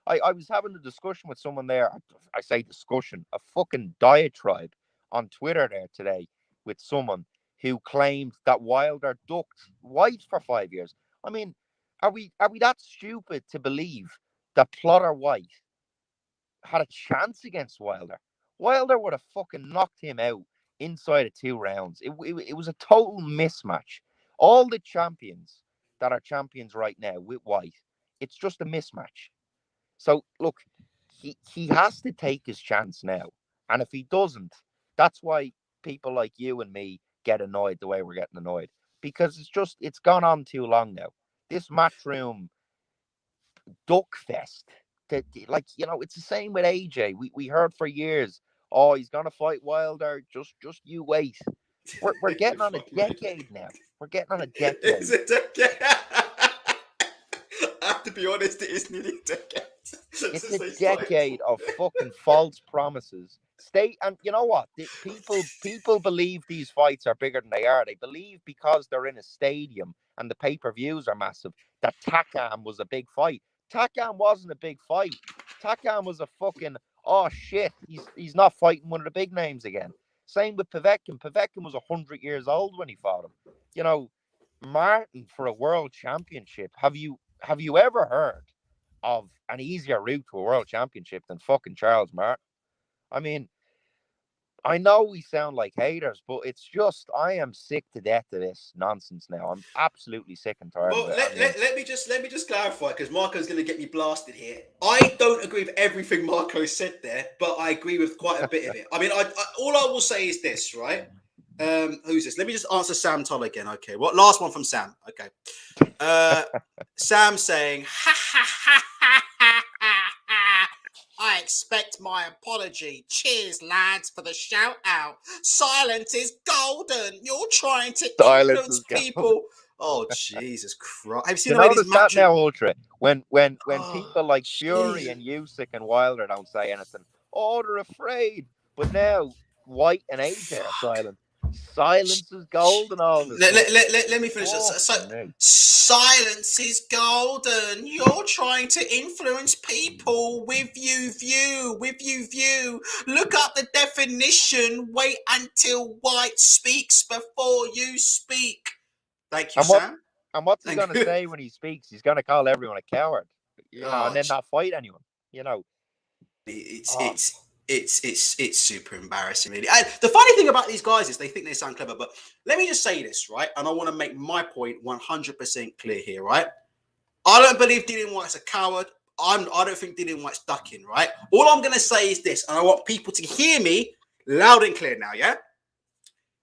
I was having a discussion with someone there. I say discussion, a fucking diatribe on Twitter there today with someone who claimed that Wilder ducked Whyte for 5 years. I mean, Are we that stupid to believe that Plotter White had a chance against Wilder? Wilder would have fucking knocked him out inside of 2 rounds. It was a total mismatch. All the champions that are champions right now with White, it's just a mismatch. So look, he has to take his chance now. And if he doesn't, that's why people like you and me get annoyed the way we're getting annoyed. Because it's gone on too long now. This matchroom duck fest. Like, it's the same with AJ. We heard for years, oh, he's gonna fight Wilder. Just you wait. We're getting on a decade now. We're getting on a decade. Is it a decade? I have to be honest, it is nearly a decade. It's a decade of fucking false promises. And you know what? People believe these fights are bigger than they are. They believe because they're in a stadium and the pay-per-views are massive that Takam was a big fight. Takam wasn't a big fight. Takam was a fucking, oh shit, he's not fighting one of the big names again. Same with Povetkin. Povetkin was 100 years old when he fought him. Martin for a world championship. Have you ever heard of an easier route to a world championship than fucking Charles Martin? I mean, I know we sound like haters, but it's just I am sick to death of this nonsense now. I'm absolutely sick and tired Well, of it. let me just clarify, because Marco's going to get me blasted here. I don't agree with everything Marco said there, but I agree with quite a bit of it. I mean, all I will say is this, right? Who's this? Let me just answer Sam Toll again. Okay, what last one from Sam? Okay, Sam saying, ha ha ha ha ha ha. I expect my apology. Cheers, lads, for the shout out. Silence is golden. You're trying to Silence influence is golden. people. Oh, Jesus Christ. Have you seen You the way these notice that matches? now, Ultra? When Oh, people like Fury jeez. and Usyk and Wilder don't say anything, oh, they're afraid. But now White and AJ are silent. Silence is gold and all this. Let me finish. Silence is golden. You're trying to influence people with you view. Look up the definition. Wait until White speaks before you speak. Thank you, Sam. And what's he going to say when he speaks? He's going to call everyone a coward, and then not fight anyone. It's super embarrassing, really. And the funny thing about these guys is they think they sound clever, but let me just say this, right? And I want to make my point 100% clear here, right? I don't believe Dillian Whyte's a coward. I don't think Dillian Whyte's ducking, right? All I'm going to say is this, and I want people to hear me loud and clear now, yeah?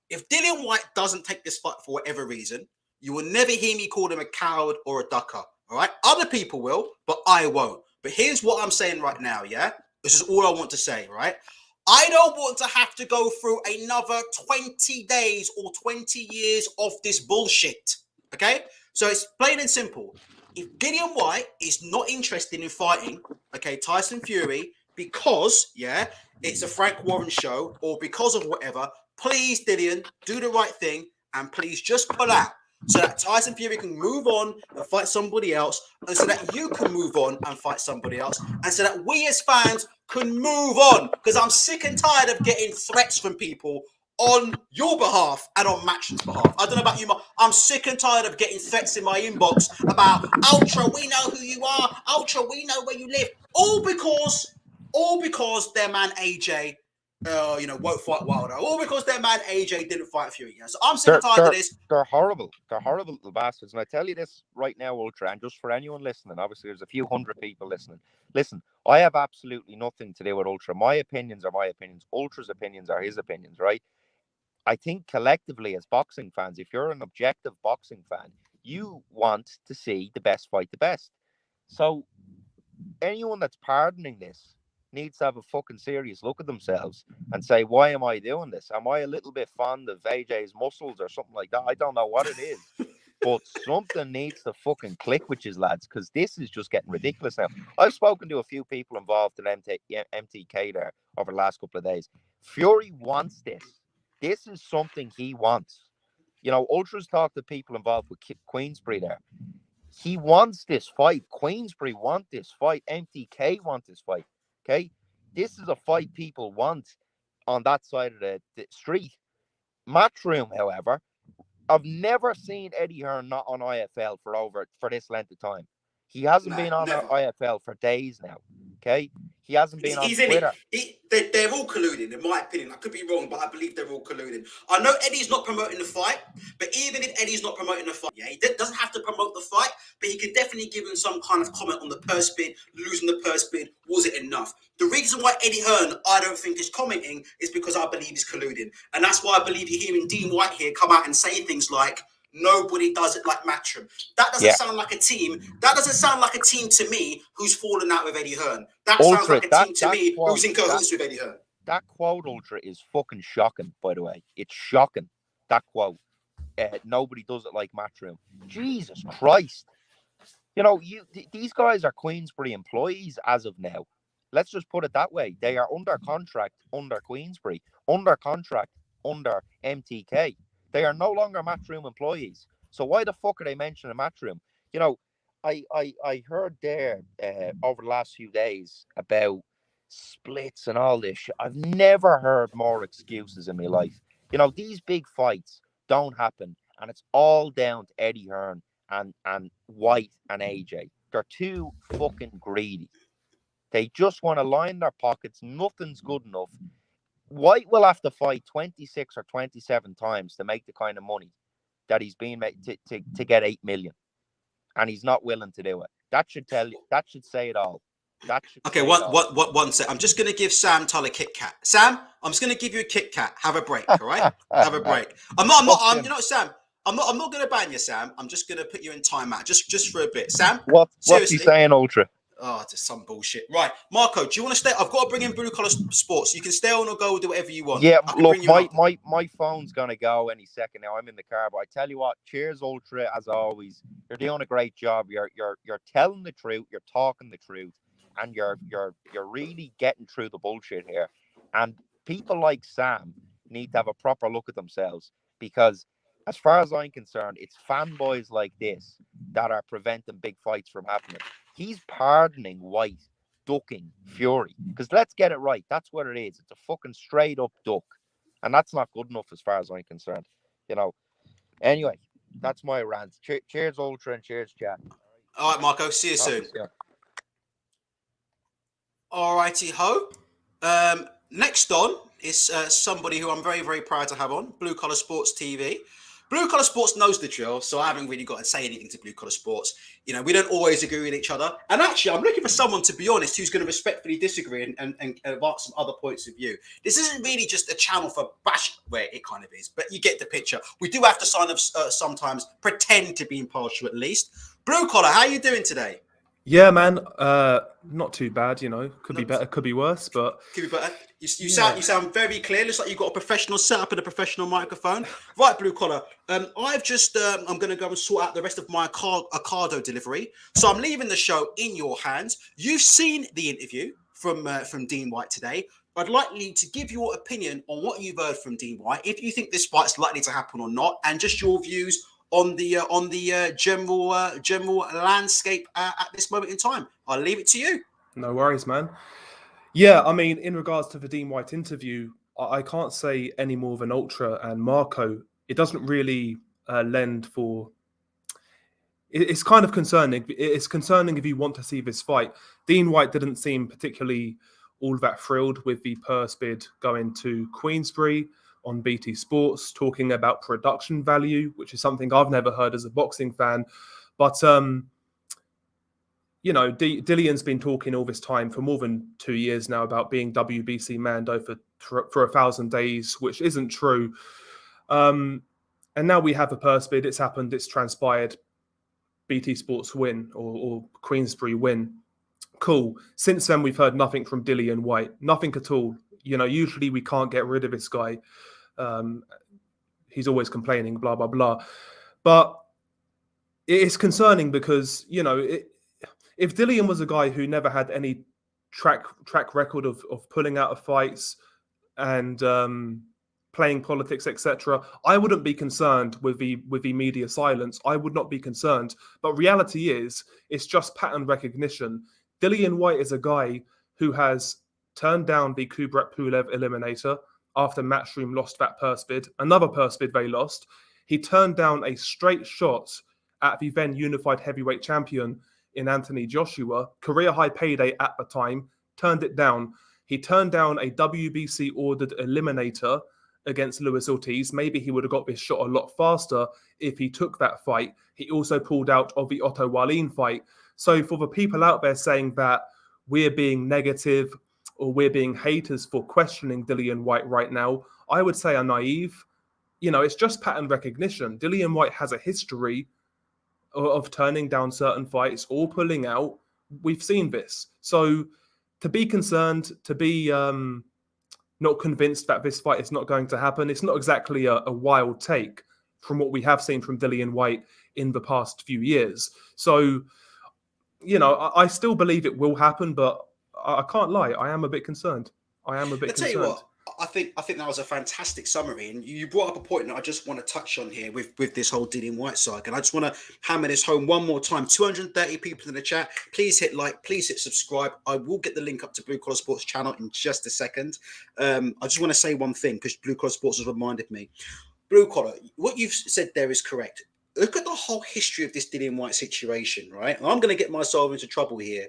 If Dillian Whyte doesn't take this fight for whatever reason, you will never hear me call him a coward or a ducker, all right? Other people will, but I won't. But here's what I'm saying right now, yeah? This is all I want to say, right? I don't want to have to go through another 20 days or 20 years of this bullshit, okay? So it's plain and simple. If Dillian Whyte is not interested in fighting, okay, Tyson Fury, because, it's a Frank Warren show, or because of whatever, please, Dillian, do the right thing, and please just pull out, so that Tyson Fury can move on and fight somebody else, and so that you can move on and fight somebody else, and so that we as fans can move on, because I'm sick and tired of getting threats from people on your behalf and on Match's behalf. I don't know about you, I'm sick and tired of getting threats in my inbox about, Ultra, we know who you are, Ultra, we know where you live, all because their man AJ won't fight Wilder. All because their man AJ didn't fight Fury. So I'm sick and tired of this. They're horrible. They're horrible little bastards. And I tell you this right now, Ultra, and just for anyone listening, obviously there's a few hundred people listening. Listen, I have absolutely nothing to do with Ultra. My opinions are my opinions. Ultra's opinions are his opinions, right? I think collectively as boxing fans, if you're an objective boxing fan, you want to see the best fight the best. So anyone that's pardoning this needs to have a fucking serious look at themselves and say, why am I doing this? Am I a little bit fond of AJ's muscles or something like that? I don't know what it is. But something needs to fucking click with you, lads, because this is just getting ridiculous now. I've spoken to a few people involved in MTK there over the last couple of days. Fury wants this. This is something he wants. Ultra's talked to people involved with Queensbury there. He wants this fight. Queensbury want this fight. MTK want this fight. Okay? This is a fight people want on that side of the street. Matchroom, however, I've never seen Eddie Hearn not on IFL for this length of time. He hasn't been on Never. IFL for days now. Okay, he hasn't been on He's in Twitter. it. They're all colluding, in my opinion. I could be wrong, but I believe they're all colluding. I know Eddie's not promoting the fight, but even if Eddie's not promoting the fight, yeah, he doesn't have to promote the fight, but he could definitely give him some kind of comment on the purse bid, losing the purse bid. Was it enough? The reason why Eddie Hearn, I don't think, is commenting is because I believe he's colluding. And that's why I believe you're hearing Dean Whyte here come out and say things like, nobody does it like Matchroom. That doesn't sound like a team. That doesn't sound like a team to me who's fallen out with Eddie Hearn. That sounds like a team to me who's in cahoots with Eddie Hearn. That quote, Ultra, is fucking shocking, by the way. It's shocking, that quote. Nobody does it like Matchroom. Jesus Christ. You know, these guys are Queensbury employees as of now. Let's just put it that way. They are under contract under Queensbury, under contract under MTK. They are no longer Matchroom employees. So why the fuck are they mentioning Matchroom? You know, I heard there over the last few days about splits and all this shit. I've never heard more excuses in my life. You know, these big fights don't happen, and it's all down to Eddie Hearn and Whyte and AJ. They're too fucking greedy. They just want to line their pockets. Nothing's good enough. Whyte will have to fight 26 or 27 times to make the kind of money that he's being made to get 8 million. And he's not willing to do it. That should tell you, that should say it all. Okay, one sec. I'm just going to give Sam Tull a Kit Kat. Sam, I'm just going to give you a Kit Kat. Have a break, all right? Have a break. You know, Sam, I'm not going to ban you, Sam. I'm just going to put you in timeout just for a bit. Sam, what's he saying, Ultra? Oh, just some bullshit. Right, Marco, do you want to stay? I've got to bring in Blue Collar Sports. You can stay on or go, do whatever you want. Yeah, look, my phone's going to go any second now. I'm in the car, but I tell you what, cheers, Ultra, as always. You're doing a great job. You're telling the truth. You're talking the truth. And you're really getting through the bullshit here. And people like Sam need to have a proper look at themselves, because as far as I'm concerned, it's fanboys like this that are preventing big fights from happening. He's pardoning Whyte, ducking Fury. Because let's get it right. That's what it is. It's a fucking straight up duck. And that's not good enough as far as I'm concerned. You know. Anyway, that's my rant. Cheers, Ultra, and cheers, chat. All right, Marco. See you soon. All righty ho. Next on is somebody who I'm very, very proud to have on, Blue Collar Sports TV. Blue Collar Sports knows the drill, so I haven't really got to say anything to Blue Collar Sports. You know, we don't always agree with each other. And actually, I'm looking for someone, to be honest, who's going to respectfully disagree and advance some other points of view. This isn't really just a channel for bash, where it kind of is, but you get the picture. We do have to sign up sometimes, pretend to be impartial at least. Blue Collar, how are you doing today? Yeah, man. Not too bad, you know. Could be better, could be worse, but could be better. You sound very clear. Looks like you've got a professional setup and a professional microphone. Right, Blue Collar. I've just I'm going to go and sort out the rest of my Ocado delivery. So I'm leaving the show in your hands. You've seen the interview from Dean Whyte today. I'd like you to give your opinion on what you've heard from Dean Whyte, if you think this fight's likely to happen or not, and just your views on the general landscape at this moment in time. I'll leave it to you. No worries, man. Yeah, I mean, in regards to the Dean Whyte interview, I can't say any more than Ultra and Marco. It doesn't really lend for... It's kind of concerning. It's concerning if you want to see this fight. Dean Whyte didn't seem particularly all that thrilled with the purse bid going to Queensbury on BT Sports, talking about production value, which is something I've never heard as a boxing fan. But, you know, Dillian's been talking all this time for more than 2 years now about being WBC Mando for 1,000 days, which isn't true. And now we have a purse bid. It's happened. It's transpired. BT Sports win or Queensbury win. Cool. Since then, we've heard nothing from Dillian Whyte. Nothing at all. You know, usually we can't get rid of this guy. He's always complaining, blah, blah, blah. But it's concerning because, you know, if Dillian was a guy who never had any track record of pulling out of fights and playing politics, etc., I wouldn't be concerned with the media silence. I would not be concerned. But reality is, it's just pattern recognition. Dillian Whyte is a guy who has turned down the Kubrat Pulev eliminator after Matchroom lost that purse bid, another purse bid they lost. He turned down a straight shot at the then unified heavyweight champion in Anthony Joshua, career high payday at the time, turned it down. He turned down a WBC ordered eliminator against Luis Ortiz. Maybe he would have got this shot a lot faster if he took that fight. He also pulled out of the Otto Wallin fight. So for the people out there saying that we're being negative or we're being haters for questioning Dillian Whyte right now, I would say are naive. You know, it's just pattern recognition. Dillian Whyte has a history of turning down certain fights or pulling out. We've seen this. So to be concerned, to be not convinced that this fight is not going to happen, it's not exactly a wild take from what we have seen from Dillian Whyte in the past few years. So, you know, I still believe it will happen, but I can't lie. I am a bit concerned. I tell you what, I think that was a fantastic summary, and you brought up a point that I just want to touch on here with this whole Dillian Whyte saga, and I just want to hammer this home one more time. 230 people in the chat. Please hit like, please hit subscribe. I will get the link up to Blue Collar Sports channel in just a second. I just want to say one thing because Blue Collar Sports has reminded me. Blue Collar, what you've said there is correct. Look at the whole history of this Dillian Whyte situation, right? And I'm going to get myself into trouble here.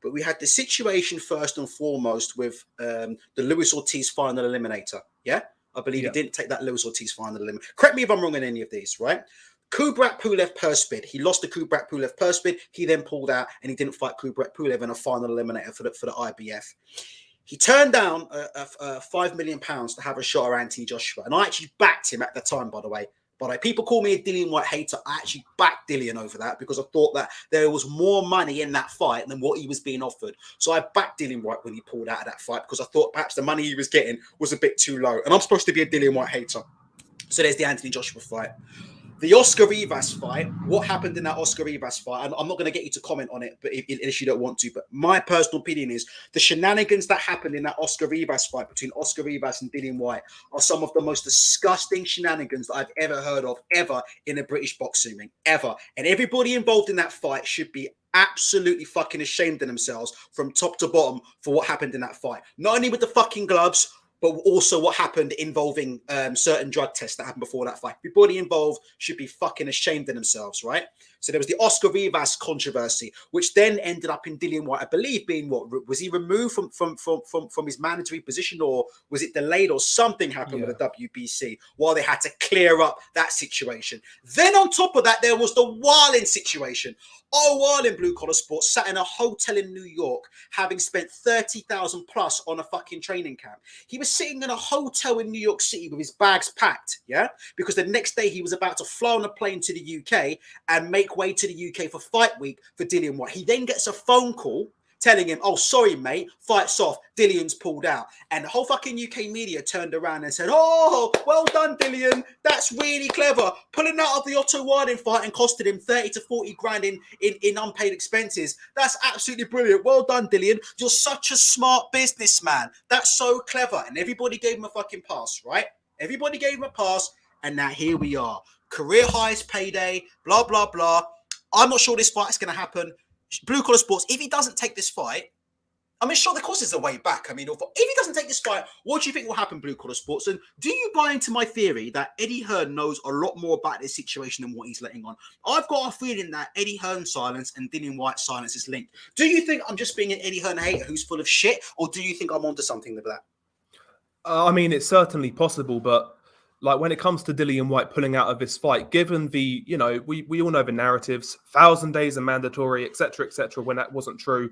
But we had the situation first and foremost with the Luis Ortiz final eliminator. Yeah, I believe he didn't take that Luis Ortiz final eliminator. Correct me if I'm wrong in any of these, right? Kubrat Pulev purse bid. He lost the Kubrat Pulev purse bid. He then pulled out and he didn't fight Kubrat Pulev in a final eliminator for the IBF. He turned down £5 million to have a shot at Anthony Joshua, and I actually backed him at the time, by the way. But people call me a Dillian Whyte hater. I actually backed Dillian over that because I thought that there was more money in that fight than what he was being offered. So I backed Dillian Whyte when he pulled out of that fight because I thought perhaps the money he was getting was a bit too low. And I'm supposed to be a Dillian Whyte hater. So there's the Anthony Joshua fight. The Oscar Rivas fight, what happened in that Oscar Rivas fight? I'm not going to get you to comment on it, but if you don't want to. But my personal opinion is the shenanigans that happened in that Oscar Rivas fight between Oscar Rivas and Dillian Whyte are some of the most disgusting shenanigans that I've ever heard of, ever in a British boxing ring, ever. And everybody involved in that fight should be absolutely fucking ashamed of themselves from top to bottom for what happened in that fight. Not only with the fucking gloves, but also what happened involving certain drug tests that happened before that fight. Everybody involved should be fucking ashamed of themselves, right? So there was the Oscar Rivas controversy, which then ended up in Dillian Whyte, I believe, being what? Was he removed from his mandatory position, or was it delayed, or something happened with the WBC while they had to clear up that situation? Then on top of that, there was the Wallin situation. Wallin, Blue Collar Sports, sat in a hotel in New York, having spent 30,000 plus on a fucking training camp. He was sitting in a hotel in New York City with his bags packed, because the next day he was about to fly on a plane to the UK and make way to the UK for fight week for Dillian Whyte. He then gets a phone call telling him, oh, sorry, mate, fight's off, Dillian's pulled out. And the whole fucking UK media turned around and said, oh, well done, Dillian. That's really clever. Pulling out of the Otto Wallin fight and costed him 30 to 40 grand in unpaid expenses. That's absolutely brilliant. Well done, Dillian. You're such a smart businessman. That's so clever. And everybody gave him a fucking pass, right? Everybody gave him a pass. And now here we are. Career highest payday, blah, blah, blah. I'm not sure this fight is going to happen. Blue Collar Sports, if he doesn't take this fight, I mean, sure, of course, there's a way back. I mean, if he doesn't take this fight, what do you think will happen, Blue Collar Sports? And do you buy into my theory that Eddie Hearn knows a lot more about this situation than what he's letting on? I've got a feeling that Eddie Hearn's silence and Dillian Whyte's silence is linked. Do you think I'm just being an Eddie Hearn hater who's full of shit, or do you think I'm onto something with that? I mean, it's certainly possible, but like when it comes to Dillian Whyte pulling out of this fight, given the, you know, we all know the narratives, 1,000 days are mandatory, etc., when that wasn't true.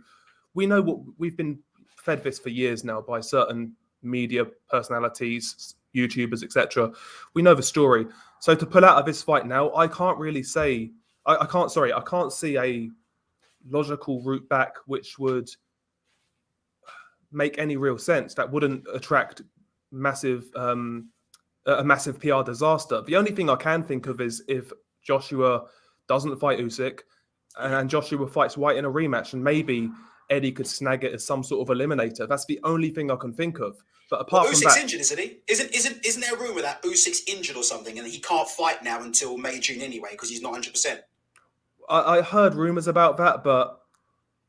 We know what we've been fed this for years now by certain media personalities, YouTubers, etc. We know the story. So to pull out of this fight now, I can't really say, I can't see a logical route back which would make any real sense, that wouldn't attract a massive PR disaster. The only thing I can think of is if Joshua doesn't fight Usyk and Joshua fights Whyte in a rematch, and maybe Eddie could snag it as some sort of eliminator. That's the only thing I can think of. But apart from Usyk's that, injured, isn't he? Isn't there a rumor that Usyk's injured or something, and he can't fight now until May, June anyway because he's not 100%? I heard rumors about that, but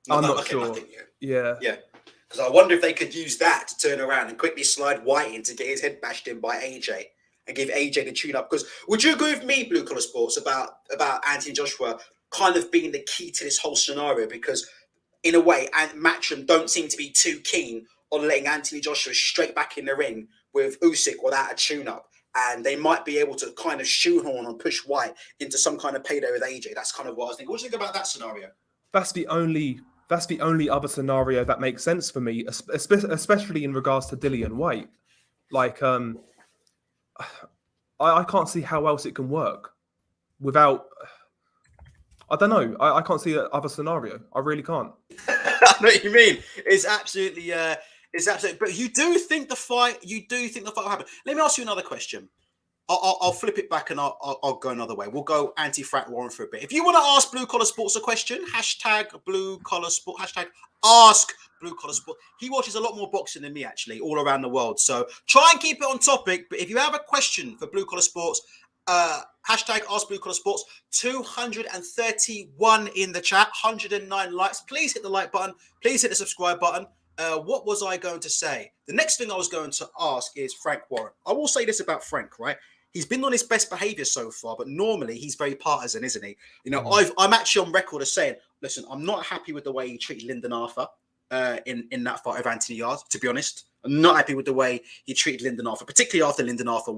I'm not sure. Yeah. Because I wonder if they could use that to turn around and quickly slide Whyte in to get his head bashed in by AJ and give AJ the tune-up. Because would you agree with me, Blue Collar Sports, about Anthony Joshua kind of being the key to this whole scenario? Because in a way, and Matchroom don't seem to be too keen on letting Anthony Joshua straight back in the ring with Usyk without a tune-up. And they might be able to kind of shoehorn and push Whyte into some kind of payday with AJ. That's kind of what I was thinking. What do you think about that scenario? That's the only other scenario that makes sense for me, especially in regards to Dillian Whyte. Like, I can't see how else it can work without. I don't know. I can't see that other scenario. I really can't. I know what you mean. It's absolutely. But you do think the fight will happen. Let me ask you another question. I'll flip it back and I'll go another way. We'll go anti-Frank Warren for a bit. If you want to ask Blue Collar Sports a question, hashtag Blue Collar Sport, hashtag ask Blue Collar Sport. He watches a lot more boxing than me, actually, all around the world. So try and keep it on topic. But if you have a question for Blue Collar Sports, hashtag ask Blue Collar Sports. 231 in the chat, 109 likes. Please hit the like button. Please hit the subscribe button. What was I going to say? The next thing I was going to ask is Frank Warren. I will say this about Frank, right? He's been on his best behavior so far, but normally he's very partisan, isn't he? You know, I'm actually on record as saying, listen, I'm not happy with the way he treated Lyndon Arthur in that fight of Anthony Yarde, to be honest. I'm not happy with the way he treated Lyndon Arthur, particularly after Lyndon Arthur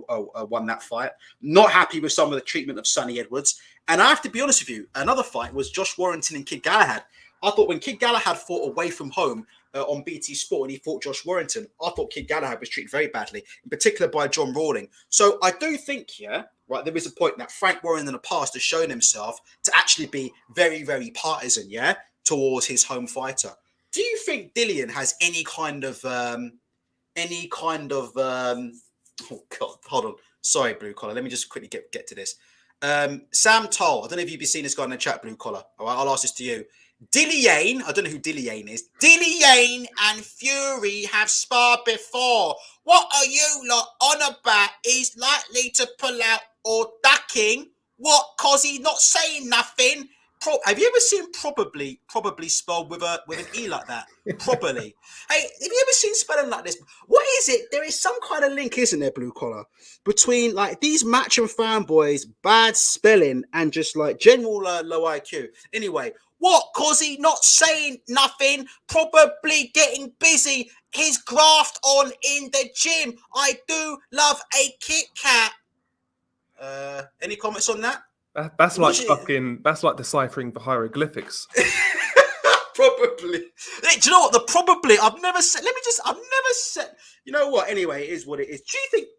won that fight. Not happy with some of the treatment of Sonny Edwards. And I have to be honest with you, another fight was Josh Warrington and Kid Galahad. I thought when Kid Galahad fought away from home on BT Sport and he fought Josh Warrington, I thought Kid Galahad was treated very badly, in particular by John Rawling. So I do think, right, there is a point that Frank Warren in the past has shown himself to actually be very, very partisan, towards his home fighter. Do you think Dillian has any kind of, oh God, hold on. Sorry, Blue Collar. Let me just quickly get to this. Sam Toll, I don't know if you've been seeing this guy in the chat, Blue Collar. All right, I'll ask this to you. Dillian, I don't know who Dillian is. Dillian and Fury have sparred before. What are you lot on about? He's likely to pull out or ducking. What? Cause he's not saying nothing. Have you ever seen probably spelled with an E like that? Probably. Hey, have you ever seen spelling like this? What is it? There is some kind of link, isn't there, Blue Collar, between like these Matchroom fanboys, bad spelling, and just like general low IQ. Anyway, what? Cause he not saying nothing, probably getting busy. His graft on in the gym. I do love a Kit Kat. Any comments on that? That's like deciphering the hieroglyphics. Probably. Hey, do you know what? I've never said. You know what? Anyway, it is what it is.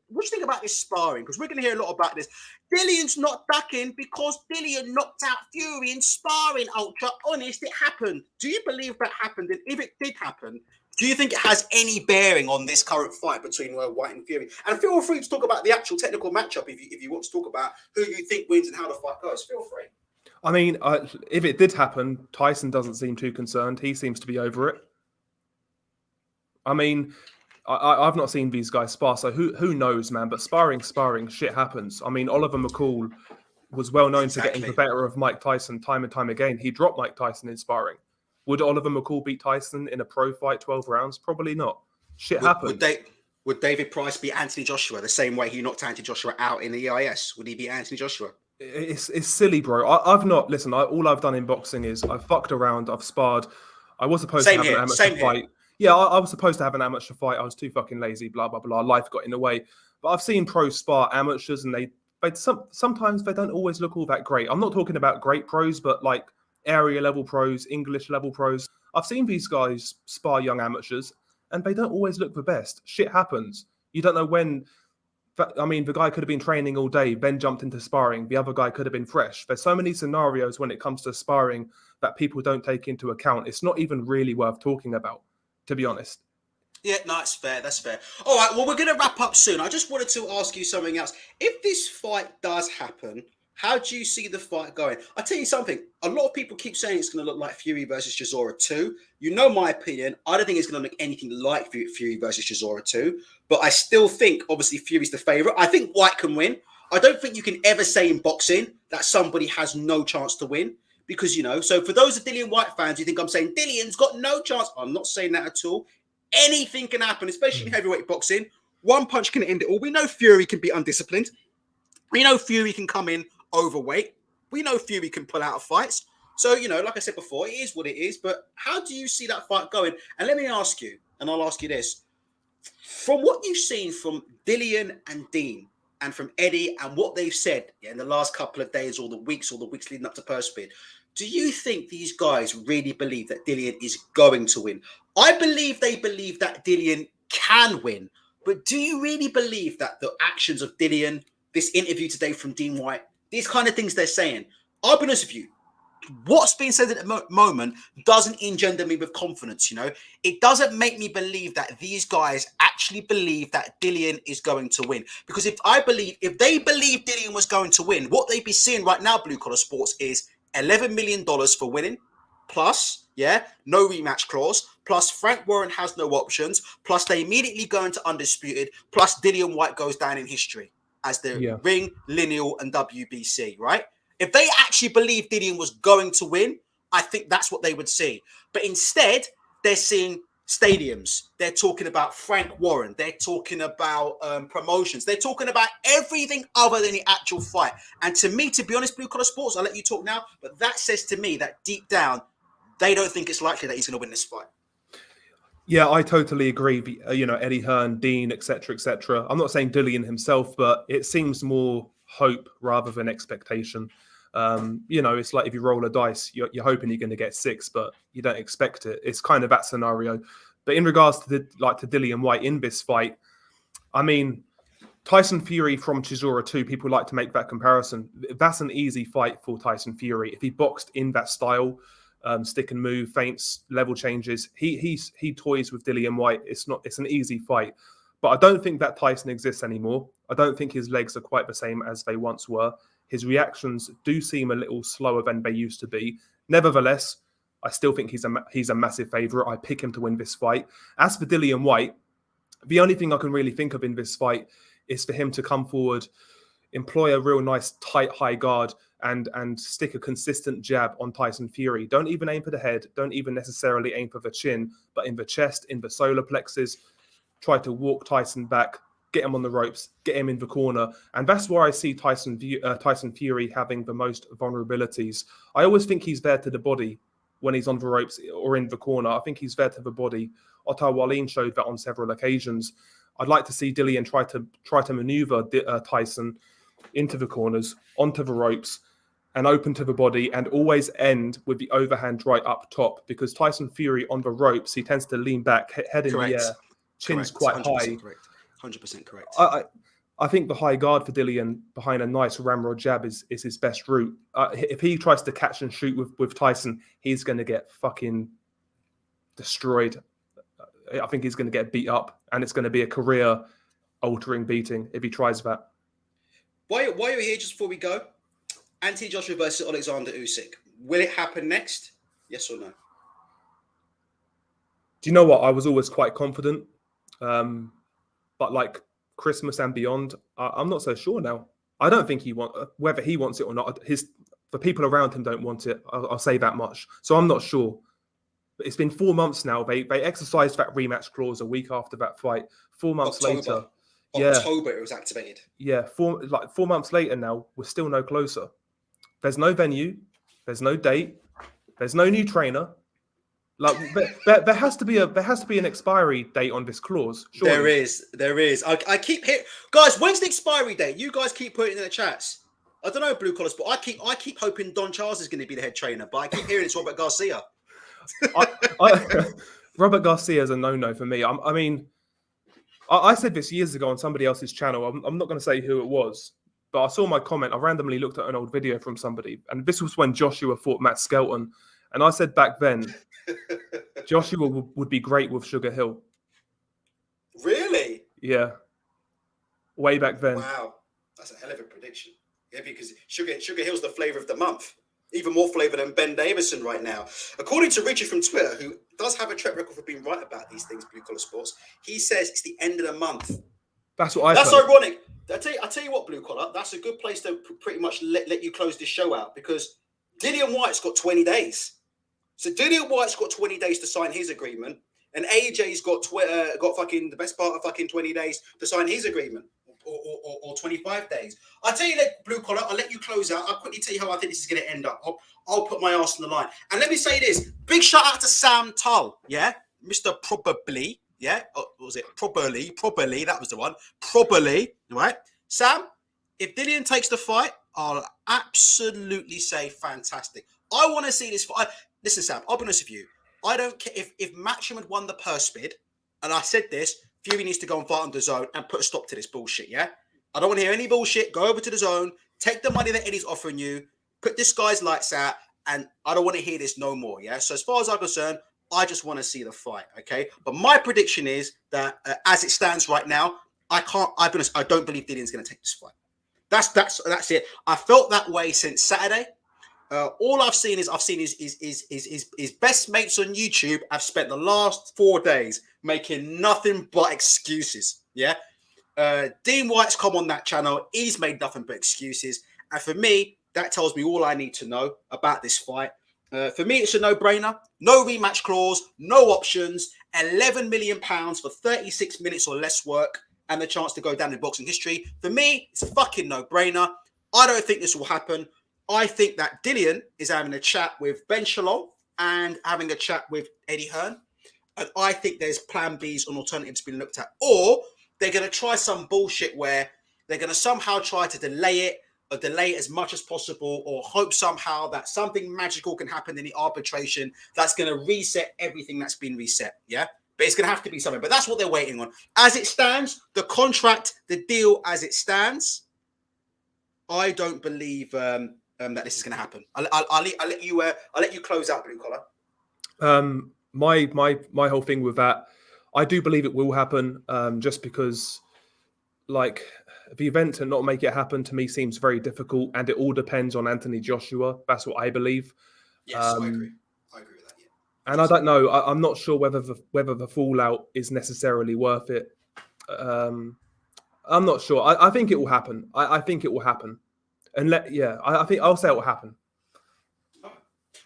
What do you think about this sparring? Because we're going to hear a lot about this. Dillian's not ducking because Dillian knocked out Fury in sparring. Ultra honest, it happened. Do you believe that happened? And if it did happen, do you think it has any bearing on this current fight between Whyte and Fury? And feel free to talk about the actual technical matchup if you want to talk about who you think wins and how the fight goes. Feel free. I mean, if it did happen, Tyson doesn't seem too concerned. He seems to be over it. I mean, I've not seen these guys spar, so who knows, man? But sparring, shit happens. I mean, Oliver McCall was well known for getting the better of Mike Tyson time and time again. He dropped Mike Tyson in sparring. Would Oliver McCall beat Tyson in a pro fight, 12 rounds? Probably not. Shit happens. Would David Price beat Anthony Joshua the same way he knocked Anthony Joshua out in the EIS? Would he beat Anthony Joshua? It's silly, bro. I've not... Listen, all I've done in boxing is I've fucked around, I've sparred. I was supposed to have an amateur fight. Yeah, I was supposed to have an amateur fight. I was too fucking lazy, blah, blah, blah. Life got in the way. But I've seen pros spar amateurs and sometimes they don't always look all that great. I'm not talking about great pros, but like area level pros, English level pros. I've seen these guys spar young amateurs and they don't always look the best. Shit happens. You don't know when. I mean, the guy could have been training all day, then jumped into sparring. The other guy could have been fresh. There's so many scenarios when it comes to sparring that people don't take into account. It's not even really worth talking about, to be honest. Yeah, no, that's fair. That's fair. All right, well, we're going to wrap up soon. I just wanted to ask you something else. If this fight does happen, how do you see the fight going? I'll tell you something. A lot of people keep saying it's going to look like Fury versus Chisora 2. You know my opinion. I don't think it's going to look anything like Fury versus Chisora 2. But I still think, obviously, Fury's the favourite. I think Whyte can win. I don't think you can ever say in boxing that somebody has no chance to win. Because, you know, so for those of Dillian Whyte fans, you think I'm saying Dillian's got no chance. I'm not saying that at all. Anything can happen, especially in heavyweight boxing. One punch can end it all. We know Fury can be undisciplined. We know Fury can come in overweight. We know Fury can pull out of fights. So, you know, like I said before, it is what it is. But how do you see that fight going? And let me ask you, and I'll ask you this. From what you've seen from Dillian and Dean and from Eddie and what they've said in the last couple of days or the weeks leading up to Perspid, do you think these guys really believe that Dillian is going to win? I believe they believe that Dillian can win. But do you really believe that the actions of Dillian, this interview today from Dean Whyte, these kind of things they're saying, I'll be honest with you, what's being said at the moment doesn't engender me with confidence, you know? It doesn't make me believe that these guys actually believe that Dillian is going to win. Because if they believe Dillian was going to win, what they'd be seeing right now, Blue Collar Sports, is $11 million for winning, plus, no rematch clause, plus Frank Warren has no options, plus they immediately go into Undisputed, plus Dillian Whyte goes down in history as the Ring, Lineal, and WBC, right? If they actually believed Dillian was going to win, I think that's what they would see. But instead, they're seeing stadiums. They're talking about Frank Warren. They're talking about promotions. They're talking about everything other than the actual fight. And to me, to be honest, Blue Collar Sports, I'll let you talk now, but that says to me that deep down, they don't think it's likely that he's going to win this fight. Yeah, I totally agree. You know, Eddie Hearn, Dean, etc., etc. I'm not saying Dillian himself, but it seems more hope rather than expectation. You know, it's like if you roll a dice, you're hoping you're going to get 6, but you don't expect it. It's kind of that scenario. But in regards to to Dillian Whyte in this fight, I mean, Tyson Fury from Chisora 2, people like to make that comparison. That's an easy fight for Tyson Fury. If he boxed in that style, stick and move, feints, level changes, he toys with Dillian Whyte. It's an easy fight. But I don't think that Tyson exists anymore. I don't think his legs are quite the same as they once were. His reactions do seem a little slower than they used to be. Nevertheless, I still think he's a massive favourite. I pick him to win this fight. As for Dillian Whyte, the only thing I can really think of in this fight is for him to come forward, employ a real nice tight high guard, and stick a consistent jab on Tyson Fury. Don't even aim for the head. Don't even necessarily aim for the chin, but in the chest, in the solar plexus. Try to walk Tyson back, get him on the ropes, get him in the corner. And that's where I see Tyson Fury having the most vulnerabilities. I always think he's there to the body when he's on the ropes or in the corner. I think he's there to the body. Otto Wallin showed that on several occasions. I'd like to see Dillian try to maneuver Tyson into the corners, onto the ropes, and open to the body, and always end with the overhand right up top. Because Tyson Fury on the ropes, he tends to lean back, head in the air, chin's quite 100% high. Correct. 100% correct. I think the high guard for Dillian behind a nice ramrod jab is his best route. If he tries to catch and shoot with Tyson, he's going to get fucking destroyed. I think he's going to get beat up, and it's going to be a career-altering beating if he tries that. While you're here, just before we go, Anthony Joshua versus Alexander Usyk. Will it happen next? Yes or no? Do you know what? I was always quite confident. But like Christmas and beyond, I'm not so sure now. I don't think whether he wants it or not. The people around him don't want it. I'll say that much. So I'm not sure. But it's been 4 months now. They exercised that rematch clause a week after that fight. 4 months later. October it was activated. Yeah, 4 months later now, we're still no closer. There's no venue. There's no date. There's no new trainer. Like there has to be an expiry date on this clause. Surely. There is. I keep hitting, guys. When's the expiry date? You guys keep putting it in the chats. I don't know, Blue Collars, but I keep hoping Don Charles is going to be the head trainer, but I keep hearing it's Robert Garcia. Robert Garcia is a no-no for me. I mean, I said this years ago on somebody else's channel. I'm not going to say who it was, but I saw my comment. I randomly looked at an old video from somebody, and this was when Joshua fought Matt Skelton, and I said back then, Joshua would be great with Sugar Hill. Really? Yeah. Way back then. Wow. That's a hell of a prediction. Yeah, because Sugar Hill's the flavour of the month. Even more flavour than Ben Davison right now. According to Richard from Twitter, who does have a track record for being right about these things, Blue Collar Sports, he says it's the end of the month. That's what I That's heard. ironic. I tell you what, Blue Collar, that's a good place to pretty much let you close this show out, because Dillian Whyte's got 20 days. So Dillian Whyte's got 20 days to sign his agreement. And AJ's got got fucking the best part of fucking 20 days to sign his agreement, or 25 days. I'll tell you that, Blue Collar, I'll let you close out. I'll quickly tell you how I think this is going to end up. I'll put my arse on the line. And let me say this. Big shout out to Sam Tull, yeah? Mr. Probably, yeah? What was it? Probably, that was the one. Probably, right? Sam, if Dillian takes the fight, I'll absolutely say fantastic. I want to see this fight. Listen, Sam, I'll be honest with you. I don't care if Matchroom had won the purse bid, and I said this, Fury needs to go and fight on the zone and put a stop to this bullshit, yeah? I don't want to hear any bullshit. Go over to the zone, take the money that Eddie's offering you, put this guy's lights out, and I don't want to hear this no more, yeah? So as far as I'm concerned, I just want to see the fight, okay? But my prediction is that as it stands right now, I don't believe Dillian's going to take this fight. That's it. I felt that way since Saturday. All I've seen is his best mates on YouTube have spent the last 4 days making nothing but excuses. Yeah. Dean Whyte's come on that channel. He's made nothing but excuses. And for me, that tells me all I need to know about this fight. For me, it's a no-brainer. No rematch clause, no options, £11 million for 36 minutes or less work, and the chance to go down in boxing history. For me, it's a fucking no-brainer. I don't think this will happen. I think that Dillian is having a chat with Ben Shalom and having a chat with Eddie Hearn. And I think there's plan Bs and alternatives being looked at. Or they're going to try some bullshit where they're going to somehow try to delay it or delay it as much as possible, or hope somehow that something magical can happen in the arbitration that's going to reset everything that's been reset. Yeah. But it's going to have to be something. But that's what they're waiting on. As it stands, the contract, the deal as it stands, I don't believe that this is going to happen. I'll let you close out, Blue Collar. My whole thing with that, I do believe it will happen. Just because, like, the event and not make it happen to me seems very difficult, and it all depends on Anthony Joshua. That's what I believe. Yes, I agree. I agree with that. Yeah. And I don't know. I'm not sure whether the fallout is necessarily worth it. I'm not sure. I think it will happen. I think it will happen. And I think I'll say it will happen.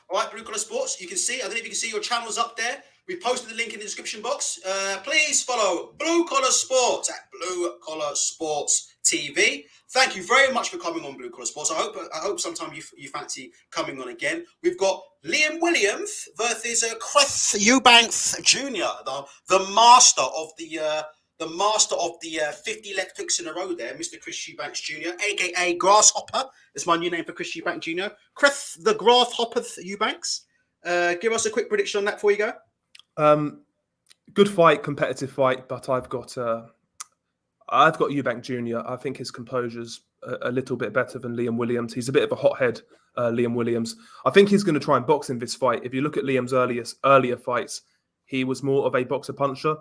All right, Blue Collar Sports. You can see. I don't know if you can see your channels up there. We posted the link in the description box. Please follow Blue Collar Sports at Blue Collar Sports TV. Thank you very much for coming on Blue Collar Sports. I hope sometime you fancy coming on again. We've got Liam Williams versus Chris Eubanks Jr., the master of the 50 electrics in a row there, Mr. Chris Eubanks Jr., a.k.a. Grasshopper. That's my new name for Chris Eubanks Jr. Chris the Grasshopper Eubanks. Give us a quick prediction on that before you go. Good fight, competitive fight, but I've got Eubank Jr. I think his composure's a little bit better than Liam Williams. He's a bit of a hothead, Liam Williams. I think he's going to try and box in this fight. If you look at Liam's earlier fights, he was more of a boxer puncher.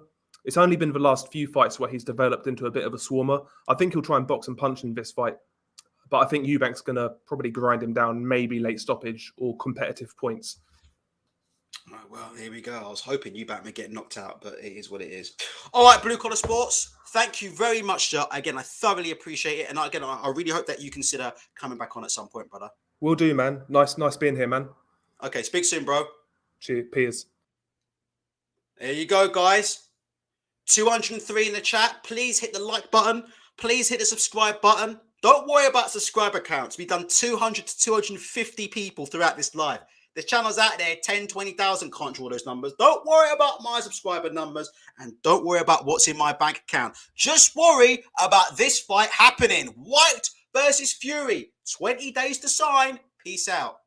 It's only been the last few fights where he's developed into a bit of a swarmer. I think he'll try and box and punch in this fight. But I think Eubank's going to probably grind him down, maybe late stoppage or competitive points. Right, well, here we go. I was hoping Eubank may get knocked out, but it is what it is. All right, Blue Collar Sports. Thank you very much, sir. Again, I thoroughly appreciate it. And again, I really hope that you consider coming back on at some point, brother. Will do, man. Nice being here, man. Okay, speak soon, bro. Cheers. Peers. There you go, guys. 203 in the chat. Please hit the like button. Please hit the subscribe button. Don't worry about subscriber counts. We've done 200 to 250 people throughout this live. The channel's out there, 10, 20,000, can't draw those numbers. Don't worry about my subscriber numbers, and don't worry about what's in my bank account. Just worry about this fight happening. Whyte versus Fury. 20 days to sign. Peace out.